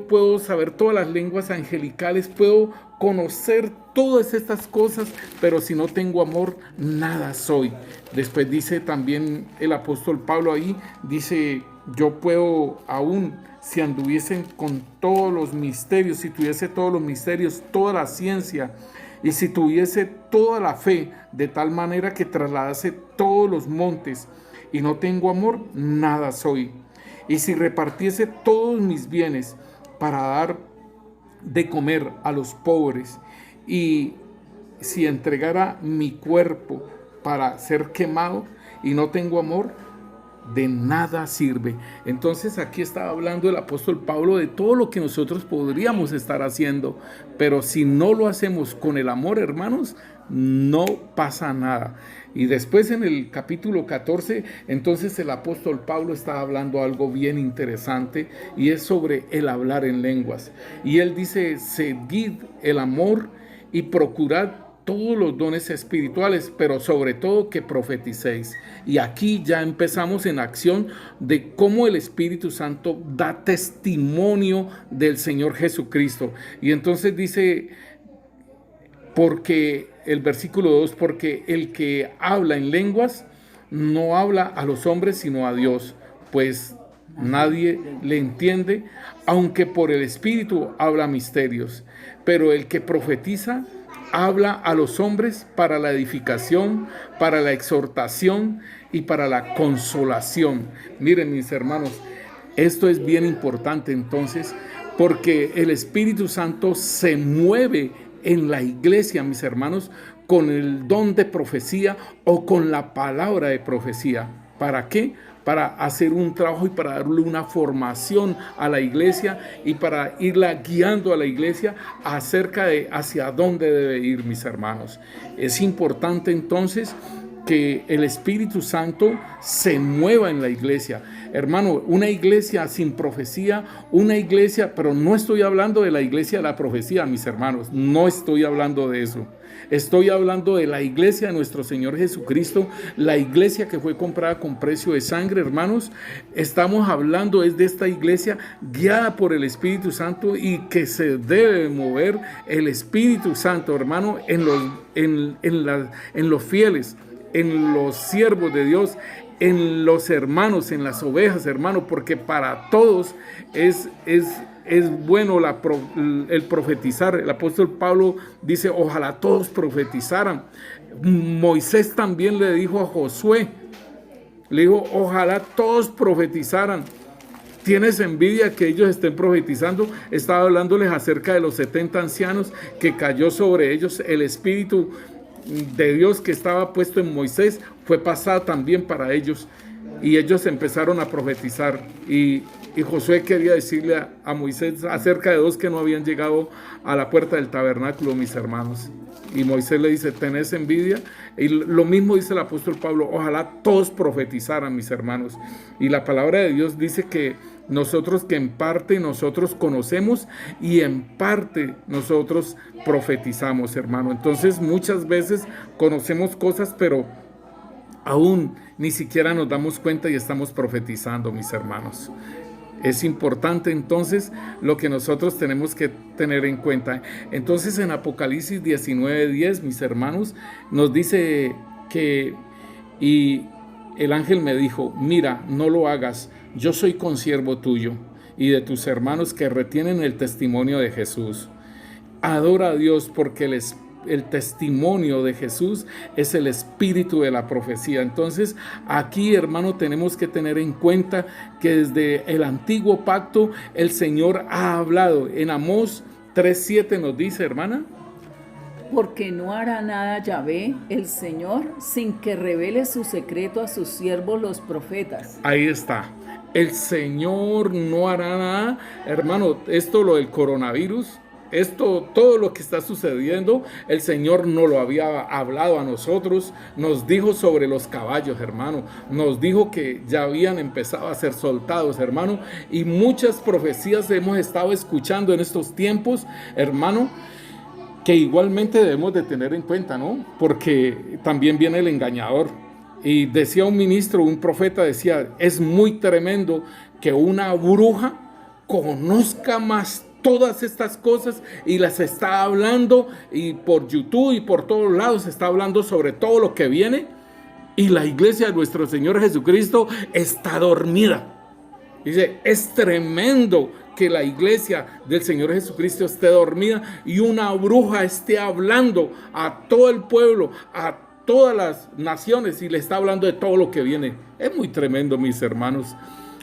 puedo saber todas las lenguas angelicales, puedo conocer todas estas cosas, pero si no tengo amor, nada soy. Después dice también el apóstol Pablo ahí, dice: yo puedo aún, si anduviesen con todos los misterios, si tuviese todos los misterios, toda la ciencia, y si tuviese toda la fe, de tal manera que trasladase todos los montes, y no tengo amor, nada soy. Y si repartiese todos mis bienes para dar de comer a los pobres, y si entregara mi cuerpo para ser quemado y no tengo amor, de nada sirve. Entonces aquí está hablando el apóstol Pablo de todo lo que nosotros podríamos estar haciendo, pero si no lo hacemos con el amor, hermanos, no pasa nada. Y después en el capítulo 14, entonces el apóstol Pablo está hablando algo bien interesante, y es sobre el hablar en lenguas. Y él dice: seguid el amor y procurad todos los dones espirituales, pero sobre todo que profeticéis. Y aquí ya empezamos en acción de cómo el Espíritu Santo da testimonio del Señor Jesucristo. Y entonces dice, porque el versículo 2, porque el que habla en lenguas no habla a los hombres sino a Dios, pues nadie le entiende, aunque por el Espíritu habla misterios. Pero el que profetiza habla a los hombres para la edificación, para la exhortación y para la consolación. Miren, mis hermanos, esto es bien importante entonces, porque el Espíritu Santo se mueve en la iglesia, mis hermanos, con el don de profecía o con la palabra de profecía. ¿Para qué? Para hacer un trabajo y para darle una formación a la iglesia y para irla guiando a la iglesia acerca de hacia dónde debe ir, mis hermanos. Es importante entonces que el Espíritu Santo se mueva en la iglesia. Hermano, una iglesia sin profecía, una iglesia, pero no estoy hablando de la iglesia de la profecía, mis hermanos, no estoy hablando de eso. Estoy hablando de la iglesia de nuestro Señor Jesucristo, la iglesia que fue comprada con precio de sangre, hermanos. Estamos hablando es de esta iglesia guiada por el Espíritu Santo y que se debe mover el Espíritu Santo, hermano, en los fieles, en los siervos de Dios, en los hermanos, en las ovejas, hermano, porque para todos es bueno el profetizar. El apóstol Pablo dice: ojalá todos profetizaran. Moisés también le dijo a Josué, le dijo: ojalá todos profetizaran. ¿Tienes envidia que ellos estén profetizando? Estaba hablándoles acerca de los 70 ancianos que cayó sobre ellos el Espíritu de Dios que estaba puesto en Moisés, fue pasado también para ellos, y ellos empezaron a profetizar. Y Y Josué quería decirle a Moisés acerca de dos que no habían llegado a la puerta del tabernáculo, mis hermanos. Y Moisés le dice, ¿tenés envidia? Y lo mismo dice el apóstol Pablo, ojalá todos profetizaran, mis hermanos. Y la palabra de Dios dice que nosotros que en parte nosotros conocemos y en parte nosotros profetizamos, hermano. Entonces muchas veces conocemos cosas, pero aún ni siquiera nos damos cuenta y estamos profetizando, mis hermanos. Es importante entonces lo que nosotros tenemos que tener en cuenta. Entonces en Apocalipsis 19:10, mis hermanos, nos dice que, y el ángel me dijo, mira, no lo hagas, yo soy consiervo tuyo y de tus hermanos que retienen el testimonio de Jesús. Adora a Dios porque el testimonio de Jesús es el espíritu de la profecía. Entonces aquí, hermano, tenemos que tener en cuenta que desde el antiguo pacto el Señor ha hablado. En Amós 3:7 nos dice, hermana, porque no hará nada Yahvé, el Señor, sin que revele su secreto a sus siervos los profetas. Ahí está. El Señor no hará nada. Hermano, esto lo del coronavirus, todo lo que está sucediendo, el Señor no lo había hablado a nosotros. Nos dijo sobre los caballos, hermano. Nos dijo que ya habían empezado a ser soltados, hermano. Y muchas profecías hemos estado escuchando en estos tiempos, hermano, que igualmente debemos de tener en cuenta, ¿no? Porque también viene el engañador. Y decía un ministro, un profeta, decía, es muy tremendo que una bruja conozca más todas estas cosas y las está hablando, y por YouTube y por todos lados está hablando sobre todo lo que viene, y la iglesia de nuestro Señor Jesucristo está dormida. Dice, es tremendo que la iglesia del Señor Jesucristo esté dormida y una bruja esté hablando a todo el pueblo, a todas las naciones, y le está hablando de todo lo que viene. Es muy tremendo, mis hermanos.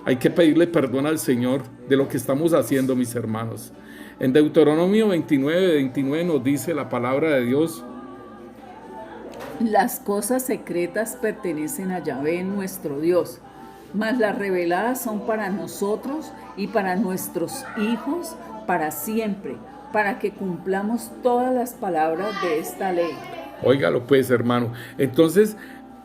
Hay que pedirle perdón al Señor de lo que estamos haciendo, mis hermanos. En Deuteronomio 29:29 nos dice la palabra de Dios: las cosas secretas pertenecen a Yahvé, nuestro Dios, mas las reveladas son para nosotros y para nuestros hijos para siempre, para que cumplamos todas las palabras de esta ley. Óigalo pues, hermano. Entonces,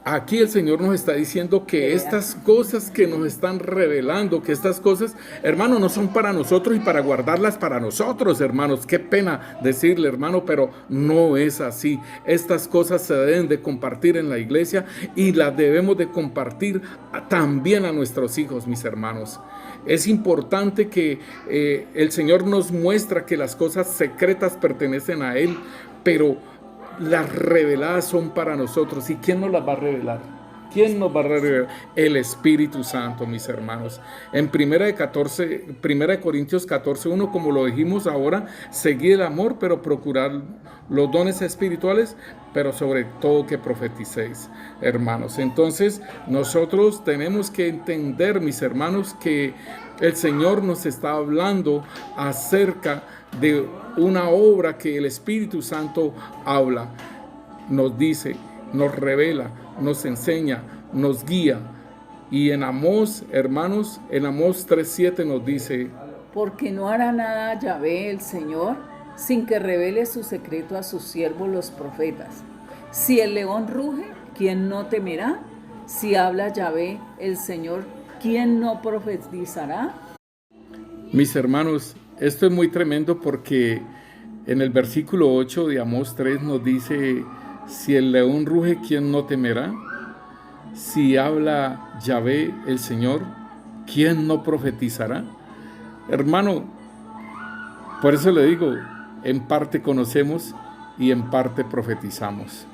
aquí el Señor nos está diciendo que estas cosas que nos están revelando, que estas cosas, hermano, no son para nosotros y para guardarlas para nosotros, hermanos. Qué pena decirle, hermano, pero no es así. Estas cosas se deben de compartir en la iglesia y las debemos de compartir también a nuestros hijos, mis hermanos. Es importante que el Señor nos muestra que las cosas secretas pertenecen a Él, pero las reveladas son para nosotros. ¿Y quién nos las va a revelar? ¿Quién nos va a revelar? El Espíritu Santo, mis hermanos. En 1 Corintios 14:1, como lo dijimos ahora, seguid el amor, pero procurad los dones espirituales, pero sobre todo que profeticéis, hermanos. Entonces, nosotros tenemos que entender, mis hermanos, que el Señor nos está hablando acerca de una obra que el Espíritu Santo habla, nos dice, nos revela, nos enseña, nos guía. Y en Amós, hermanos, en Amós 3:7 nos dice: porque no hará nada Yahvé el Señor sin que revele su secreto a sus siervos los profetas. Si el león ruge, ¿quién no temerá? Si habla Yahvé el Señor, ¿quién no profetizará? Mis hermanos, esto es muy tremendo porque en el versículo 8 de Amós 3 nos dice: si el león ruge, ¿quién no temerá? Si habla Yahvé el Señor, ¿quién no profetizará? Hermano, por eso le digo, en parte conocemos y en parte profetizamos.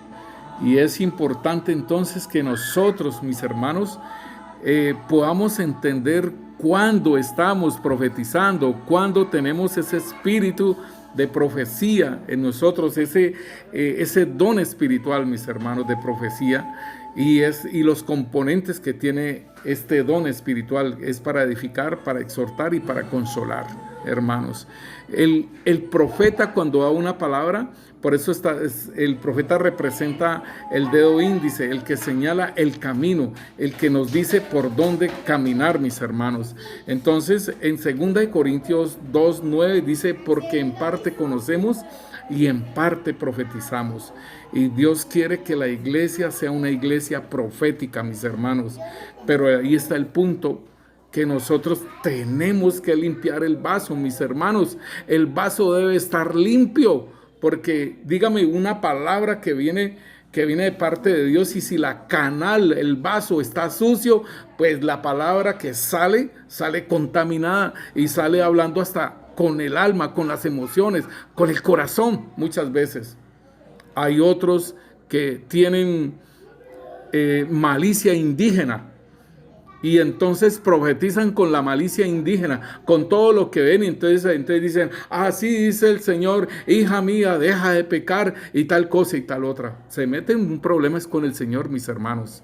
Y es importante entonces que nosotros, mis hermanos, podamos entender cuándo estamos profetizando, cuándo tenemos ese espíritu de profecía en nosotros, ese don espiritual, mis hermanos, de profecía, y los componentes que tiene este don espiritual es para edificar, para exhortar y para consolar, hermanos. El profeta cuando da una palabra, por eso el profeta representa el dedo índice, el que señala el camino, el que nos dice por dónde caminar, mis hermanos. Entonces, en 2 Corintios 2:9 dice, porque en parte conocemos y en parte profetizamos. Y Dios quiere que la iglesia sea una iglesia profética, mis hermanos. Pero ahí está el punto, que nosotros tenemos que limpiar el vaso, mis hermanos. El vaso debe estar limpio, porque dígame una palabra que viene de parte de Dios, y si la canal, el vaso está sucio, pues la palabra que sale contaminada y sale hablando hasta con el alma, con las emociones, con el corazón muchas veces. Hay otros que tienen malicia indígena, y entonces profetizan con la malicia indígena, con todo lo que ven, y entonces dicen, así dice el Señor, hija mía, deja de pecar, y tal cosa y tal otra. Se meten en problemas con el Señor, mis hermanos,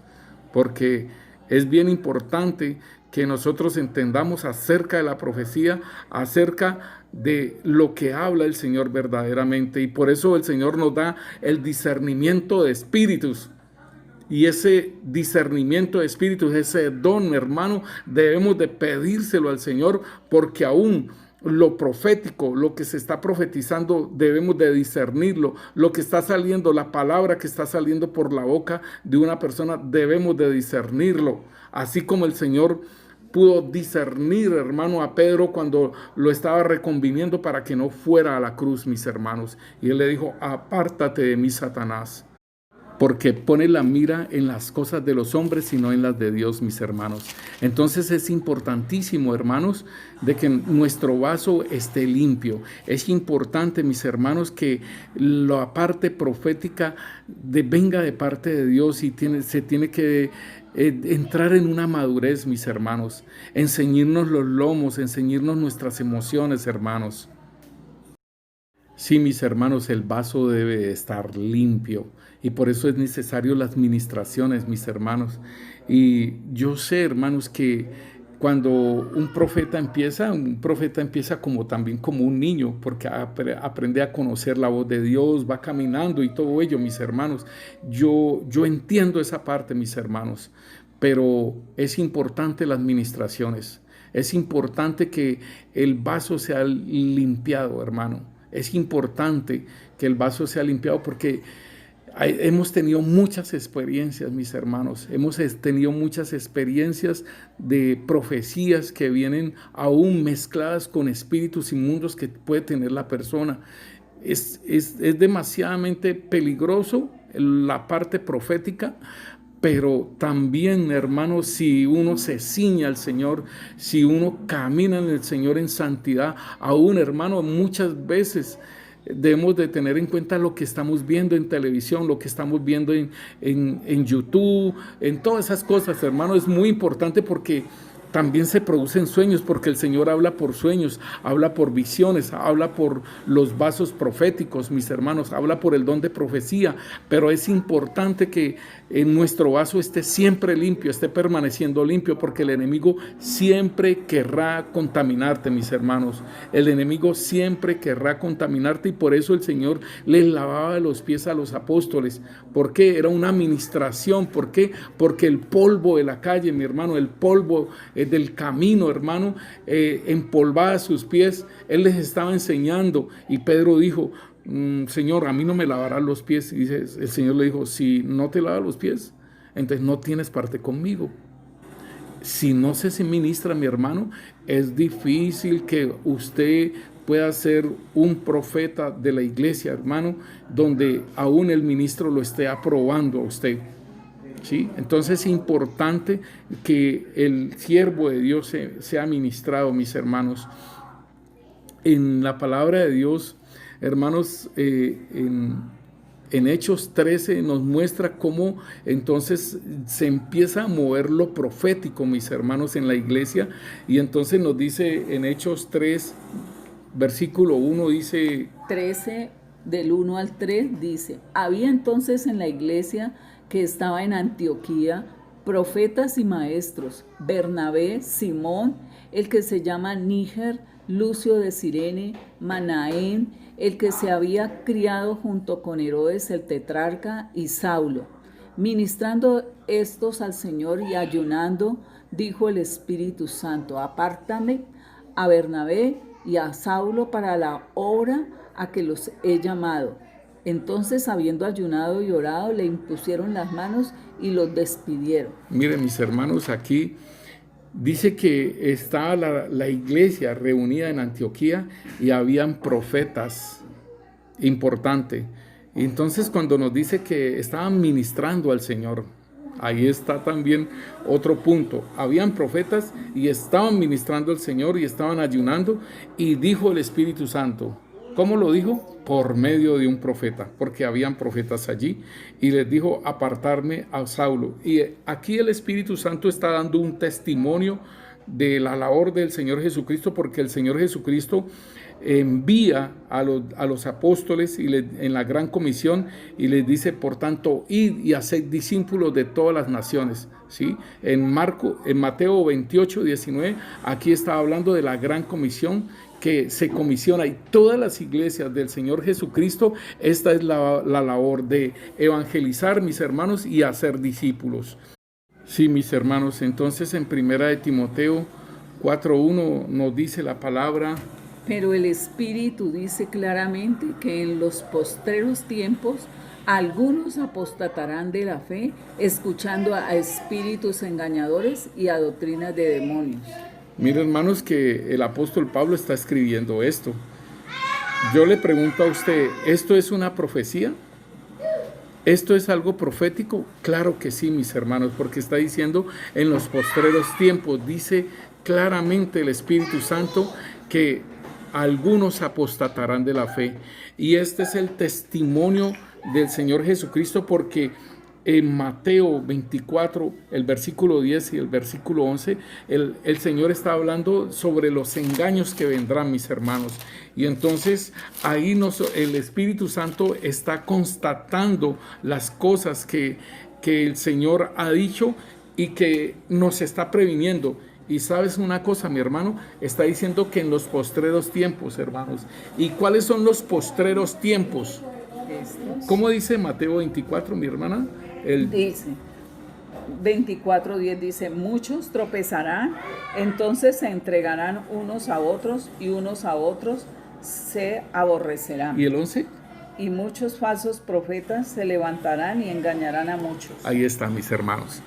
porque es bien importante que nosotros entendamos acerca de la profecía, acerca de lo que habla el Señor verdaderamente, y por eso el Señor nos da el discernimiento de espíritus. Y ese discernimiento de espíritus, ese don, hermano, debemos de pedírselo al Señor, porque aún lo profético, lo que se está profetizando, debemos de discernirlo. Lo que está saliendo, la palabra que está saliendo por la boca de una persona, debemos de discernirlo. Así como el Señor pudo discernir, hermano, a Pedro cuando lo estaba reconviniendo para que no fuera a la cruz, mis hermanos. Y él le dijo, apártate de mí, Satanás, porque pone la mira en las cosas de los hombres y no en las de Dios, mis hermanos. Entonces es importantísimo, hermanos, de que nuestro vaso esté limpio. Es importante, mis hermanos, que la parte profética venga de parte de Dios, y se tiene que entrar en una madurez, mis hermanos. Enseñarnos los lomos, enseñarnos nuestras emociones, hermanos. Sí, mis hermanos, el vaso debe estar limpio, y por eso es necesario las ministraciones, mis hermanos. Y yo sé, hermanos, que cuando un profeta empieza como también como un niño, porque aprende a conocer la voz de Dios, va caminando y todo ello, mis hermanos. Yo entiendo esa parte, mis hermanos, pero es importante las ministraciones. Es importante que el vaso sea limpiado, hermano. Es importante que el vaso sea limpiado, porque hemos tenido muchas experiencias, mis hermanos. Hemos tenido muchas experiencias de profecías que vienen aún mezcladas con espíritus inmundos que puede tener la persona. Es demasiadamente peligroso la parte profética. Pero también, hermanos, si uno se ciñe al Señor, si uno camina en el Señor en santidad, aún, hermano, muchas veces debemos de tener en cuenta lo que estamos viendo en televisión, lo que estamos viendo en YouTube, en todas esas cosas, hermano. Es muy importante, porque también se producen sueños, porque el Señor habla por sueños, habla por visiones, habla por los vasos proféticos, mis hermanos, habla por el don de profecía. Pero es importante que en nuestro vaso esté siempre limpio, esté permaneciendo limpio, porque el enemigo siempre querrá contaminarte, mis hermanos. El enemigo siempre querrá contaminarte, y por eso el Señor les lavaba los pies a los apóstoles. ¿Por qué? Era una administración. ¿Por qué? Porque el polvo de la calle, mi hermano, el polvo del camino, hermano, empolvaba sus pies. Él les estaba enseñando, y Pedro dijo, Señor, a mí no me lavarás los pies. Y el Señor le dijo, si no te lavas los pies, entonces no tienes parte conmigo. Si no se ministra, mi hermano, es difícil que usted pueda ser un profeta de la iglesia, hermano, donde aún el ministro lo esté aprobando a usted. ¿Sí? Entonces es importante que el siervo de Dios sea ministrado, mis hermanos. En la palabra de Dios, hermanos, en Hechos 13 nos muestra cómo entonces se empieza a mover lo profético, mis hermanos, en la iglesia. Y entonces nos dice en Hechos 3, versículo 1, dice... 13, del 1 al 3, dice, había entonces en la iglesia que estaba en Antioquía profetas y maestros, Bernabé, Simón, el que se llama Níger, Lucio de Cirene, Manaén, el que se había criado junto con Herodes el tetrarca, y Saulo. Ministrando estos al Señor y ayunando, dijo el Espíritu Santo: apártame a Bernabé y a Saulo para la obra a que los he llamado. Entonces, habiendo ayunado y orado, le impusieron las manos y los despidieron. Miren, mis hermanos, aquí dice que estaba la iglesia reunida en Antioquía y habían profetas importantes. Entonces, cuando nos dice que estaban ministrando al Señor, ahí está también otro punto. Habían profetas y estaban ministrando al Señor y estaban ayunando, y dijo el Espíritu Santo. ¿Cómo lo dijo? Por medio de un profeta, porque habían profetas allí, y les dijo: apartarme a Saulo. Y aquí el Espíritu Santo está dando un testimonio de la labor del Señor Jesucristo, porque el Señor Jesucristo envía a los apóstoles en la gran comisión, y les dice: por tanto, id y haced discípulos de todas las naciones. ¿Sí? En Mateo 28, 19, aquí está hablando de la gran comisión que se comisiona, y todas las iglesias del Señor Jesucristo, esta es la labor de evangelizar, mis hermanos, y hacer discípulos. Sí, mis hermanos, entonces en 1 Timoteo 4:1 nos dice la palabra: pero el Espíritu dice claramente que en los postreros tiempos algunos apostatarán de la fe, escuchando a espíritus engañadores y a doctrinas de demonios. Miren, hermanos, que el apóstol Pablo está escribiendo esto. Yo le pregunto a usted, ¿esto es una profecía? ¿Esto es algo profético? Claro que sí, mis hermanos, porque está diciendo en los postreros tiempos. Dice claramente el Espíritu Santo que algunos apostatarán de la fe. Y este es el testimonio del Señor Jesucristo, porque en Mateo 24, el versículo 10 y el versículo 11, el Señor está hablando sobre los engaños que vendrán, mis hermanos. Y entonces ahí el Espíritu Santo está constatando las cosas que el Señor ha dicho y que nos está previniendo. Y sabes una cosa, mi hermano, está diciendo que en los postreros tiempos, hermanos. ¿Y cuáles son los postreros tiempos? ¿Cómo dice Mateo 24, mi hermana? Dice 24:10, dice: muchos tropezarán, entonces se entregarán unos a otros y unos a otros se aborrecerán. ¿Y el 11? Y muchos falsos profetas se levantarán y engañarán a muchos. Ahí está, mis hermanos.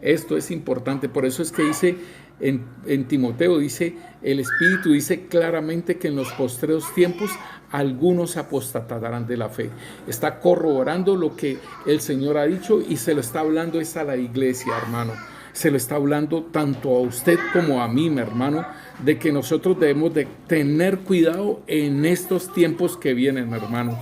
Esto es importante, por eso es que dice en Timoteo, dice, el Espíritu dice claramente que en los postreros tiempos algunos apostatarán de la fe. Está corroborando lo que el Señor ha dicho, y se lo está hablando a la iglesia, hermano. Se lo está hablando tanto a usted como a mí, mi hermano, de que nosotros debemos de tener cuidado en estos tiempos que vienen, mi hermano.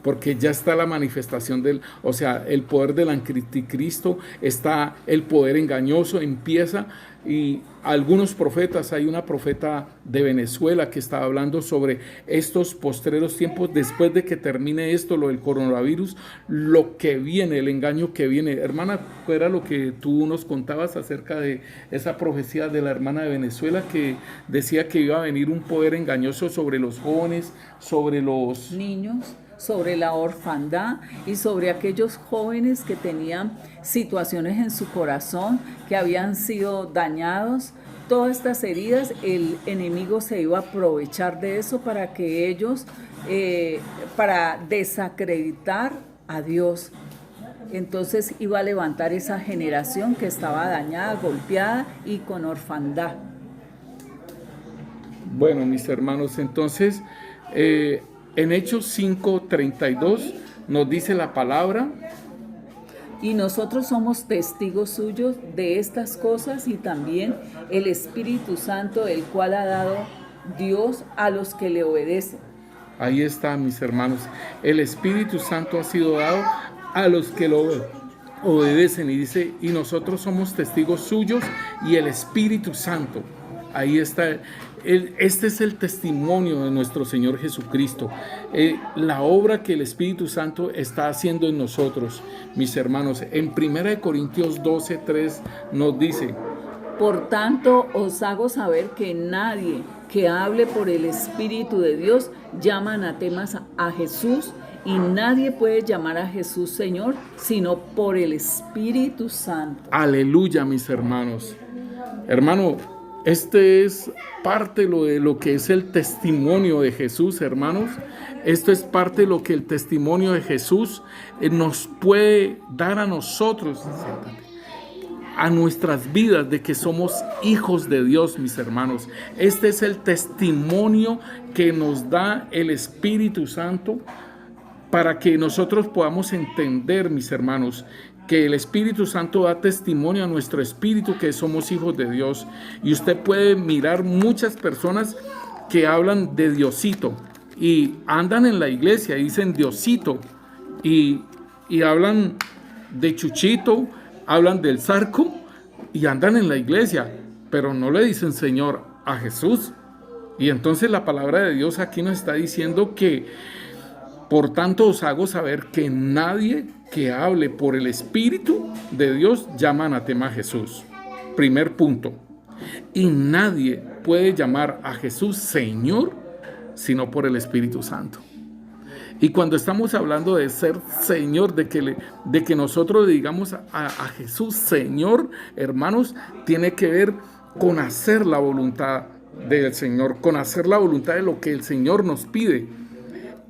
Porque ya está la manifestación el poder del anticristo, está el poder engañoso, empieza. Y algunos profetas, hay una profeta de Venezuela que está hablando sobre estos postreros tiempos, después de que termine esto, lo del coronavirus, lo que viene, el engaño que viene. Hermana, ¿cuál era lo que tú nos contabas acerca de esa profecía de la hermana de Venezuela, que decía que iba a venir un poder engañoso sobre los jóvenes, sobre los niños, sobre la orfandad y sobre aquellos jóvenes que tenían situaciones en su corazón, que habían sido dañados? Todas estas heridas, el enemigo se iba a aprovechar de eso para que ellos, para desacreditar a Dios. Entonces iba a levantar esa generación que estaba dañada, golpeada y con orfandad. Bueno, mis hermanos, entonces en Hechos 5:32 nos dice la palabra: y nosotros somos testigos suyos de estas cosas, y también el Espíritu Santo, el cual ha dado Dios a los que le obedecen. Ahí está, mis hermanos. El Espíritu Santo ha sido dado a los que lo obedecen. Y dice, y nosotros somos testigos suyos y el Espíritu Santo. Ahí está. Este es el testimonio de nuestro Señor Jesucristo, la obra que el Espíritu Santo está haciendo en nosotros, mis hermanos. En 1 Corintios 12:3 nos dice: por tanto, os hago saber que nadie que hable por el Espíritu de Dios llama anatemas a Jesús, y nadie puede llamar a Jesús Señor sino por el Espíritu Santo. Aleluya, mis hermanos. Hermano, este es parte de lo que es el testimonio de Jesús, hermanos. Esto es parte de lo que el testimonio de Jesús nos puede dar a nosotros, a nuestras vidas, de que somos hijos de Dios, mis hermanos. Este es el testimonio que nos da el Espíritu Santo para que nosotros podamos entender, mis hermanos, que el Espíritu Santo da testimonio a nuestro espíritu que somos hijos de Dios. Y usted puede mirar muchas personas que hablan de Diosito y andan en la iglesia y dicen Diosito, y hablan de Chuchito, hablan del Zarco y andan en la iglesia, pero no le dicen Señor a Jesús. Y entonces la palabra de Dios aquí nos está diciendo que, por tanto, os hago saber que nadie que hable por el Espíritu de Dios llama anatema a Jesús. Primer punto. Y nadie puede llamar a Jesús Señor sino por el Espíritu Santo. Y cuando estamos hablando de ser Señor, de que nosotros digamos a Jesús Señor, hermanos, tiene que ver con hacer la voluntad del Señor, con hacer la voluntad de lo que el Señor nos pide.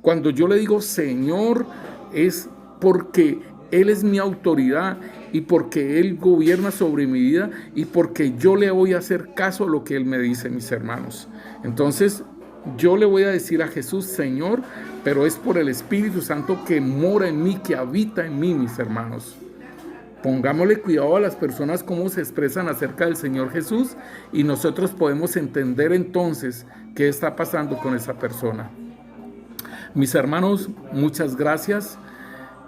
Cuando yo le digo Señor, es porque Él es mi autoridad y porque Él gobierna sobre mi vida y porque yo le voy a hacer caso a lo que Él me dice, mis hermanos. Entonces, yo le voy a decir a Jesús Señor, pero es por el Espíritu Santo que mora en mí, que habita en mí, mis hermanos. Pongámosle cuidado a las personas cómo se expresan acerca del Señor Jesús, y nosotros podemos entender entonces qué está pasando con esa persona. Mis hermanos, muchas gracias.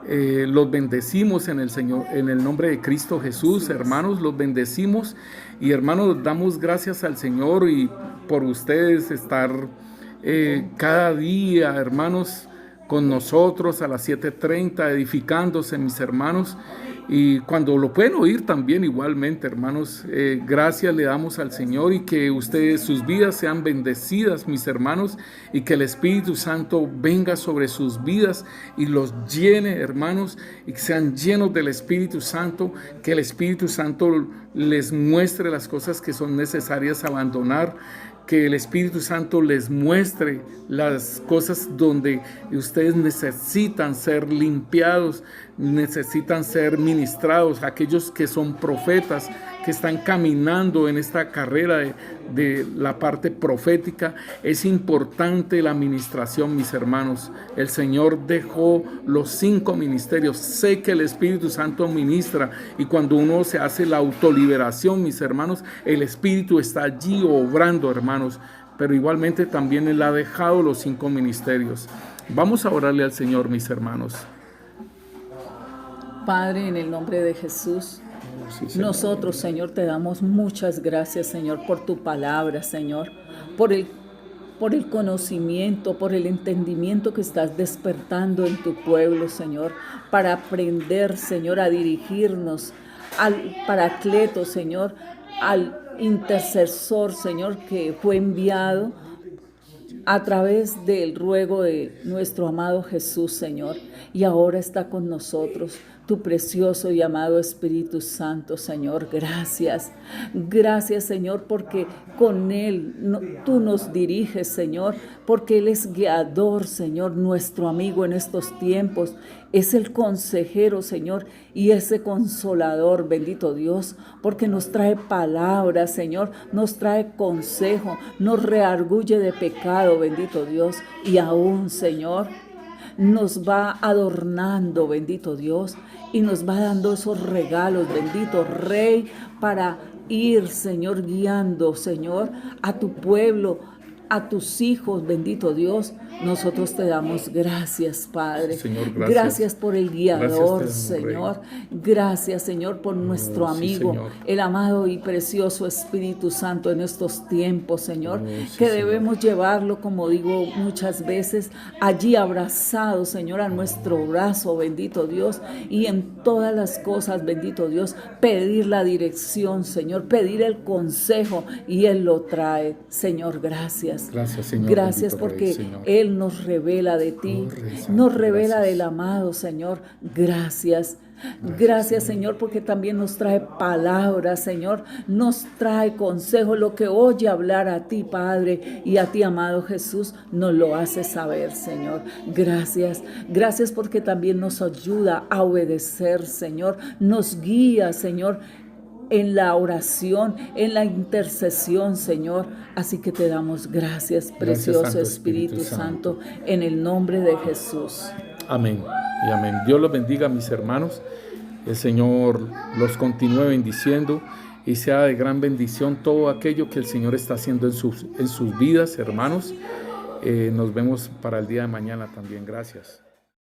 Los bendecimos en el Señor, en el nombre de Cristo Jesús, hermanos, los bendecimos. Y hermanos, damos gracias al Señor y por ustedes estar cada día, hermanos, con nosotros a las 7:30, edificándose, mis hermanos. Y cuando lo pueden oír también igualmente, hermanos, gracias le damos al Señor, y que ustedes, sus vidas sean bendecidas, mis hermanos, y que el Espíritu Santo venga sobre sus vidas y los llene, hermanos, y que sean llenos del Espíritu Santo, que el Espíritu Santo les muestre las cosas que son necesarias abandonar, que el Espíritu Santo les muestre las cosas donde ustedes necesitan ser limpiados, necesitan ser ministrados. Aquellos que son profetas, que están caminando en esta carrera de la parte profética, es importante la ministración, mis hermanos. El Señor dejó los 5 ministerios. Sé que el Espíritu Santo ministra, y cuando uno se hace la autoliberación, mis hermanos, el Espíritu está allí obrando, hermanos. Pero igualmente también Él ha dejado los 5 ministerios. Vamos a orarle al Señor, mis hermanos. Padre, en el nombre de Jesús, sí, nosotros, Señor, te damos muchas gracias, Señor, por tu palabra, Señor, por el conocimiento, por el entendimiento que estás despertando en tu pueblo, Señor, para aprender, Señor, a dirigirnos al Paracleto, Señor, al intercesor, Señor, que fue enviado a través del ruego de nuestro amado Jesús, Señor, y ahora está con nosotros tu precioso y amado Espíritu Santo, Señor. Gracias, gracias, Señor, porque con Él tú nos diriges, Señor, porque Él es guiador, Señor, nuestro amigo en estos tiempos, es el consejero, Señor, y ese consolador, bendito Dios, porque nos trae palabras, Señor, nos trae consejo, nos reargulle de pecado, bendito Dios, y aún, Señor, nos va adornando, bendito Dios, y nos va dando esos regalos, bendito Rey, para ir, Señor, guiando, Señor, a tu pueblo a tus hijos, bendito Dios, nosotros te damos gracias, Padre. Señor, Gracias por el guiador, Gracias te damos, Señor. Gracias, Señor, por nuestro sí, amigo, Señor. el amado y precioso Espíritu Santo en estos tiempos, Señor, Sí, que Señor. debemos llevarlo, como digo muchas veces, allí abrazado, Señor, a nuestro brazo, bendito Dios, y en todas las cosas, bendito Dios, pedir la dirección, Señor, pedir el consejo, y Él lo trae. Señor, gracias. Gracias, Señor. Gracias bendito porque Rey, Señor. Él nos revela de ti, Rey Santo, nos revela gracias. del amado, Señor. Gracias. Gracias, Señor, porque también nos trae palabras, Señor, nos trae consejo, lo que oye hablar a ti, Padre, y a ti, amado Jesús, nos lo hace saber, Señor. Gracias, gracias porque también nos ayuda a obedecer, Señor, nos guía, Señor, en la oración, en la intercesión, Señor. Así que te damos gracias, precioso Santo Espíritu Espíritu Santo, en el nombre de Jesús. Amén y amén. Dios los bendiga, mis hermanos. El Señor los continúe bendiciendo y sea de gran bendición todo aquello que el Señor está haciendo en sus vidas, hermanos. Nos vemos para el día de mañana también. Gracias.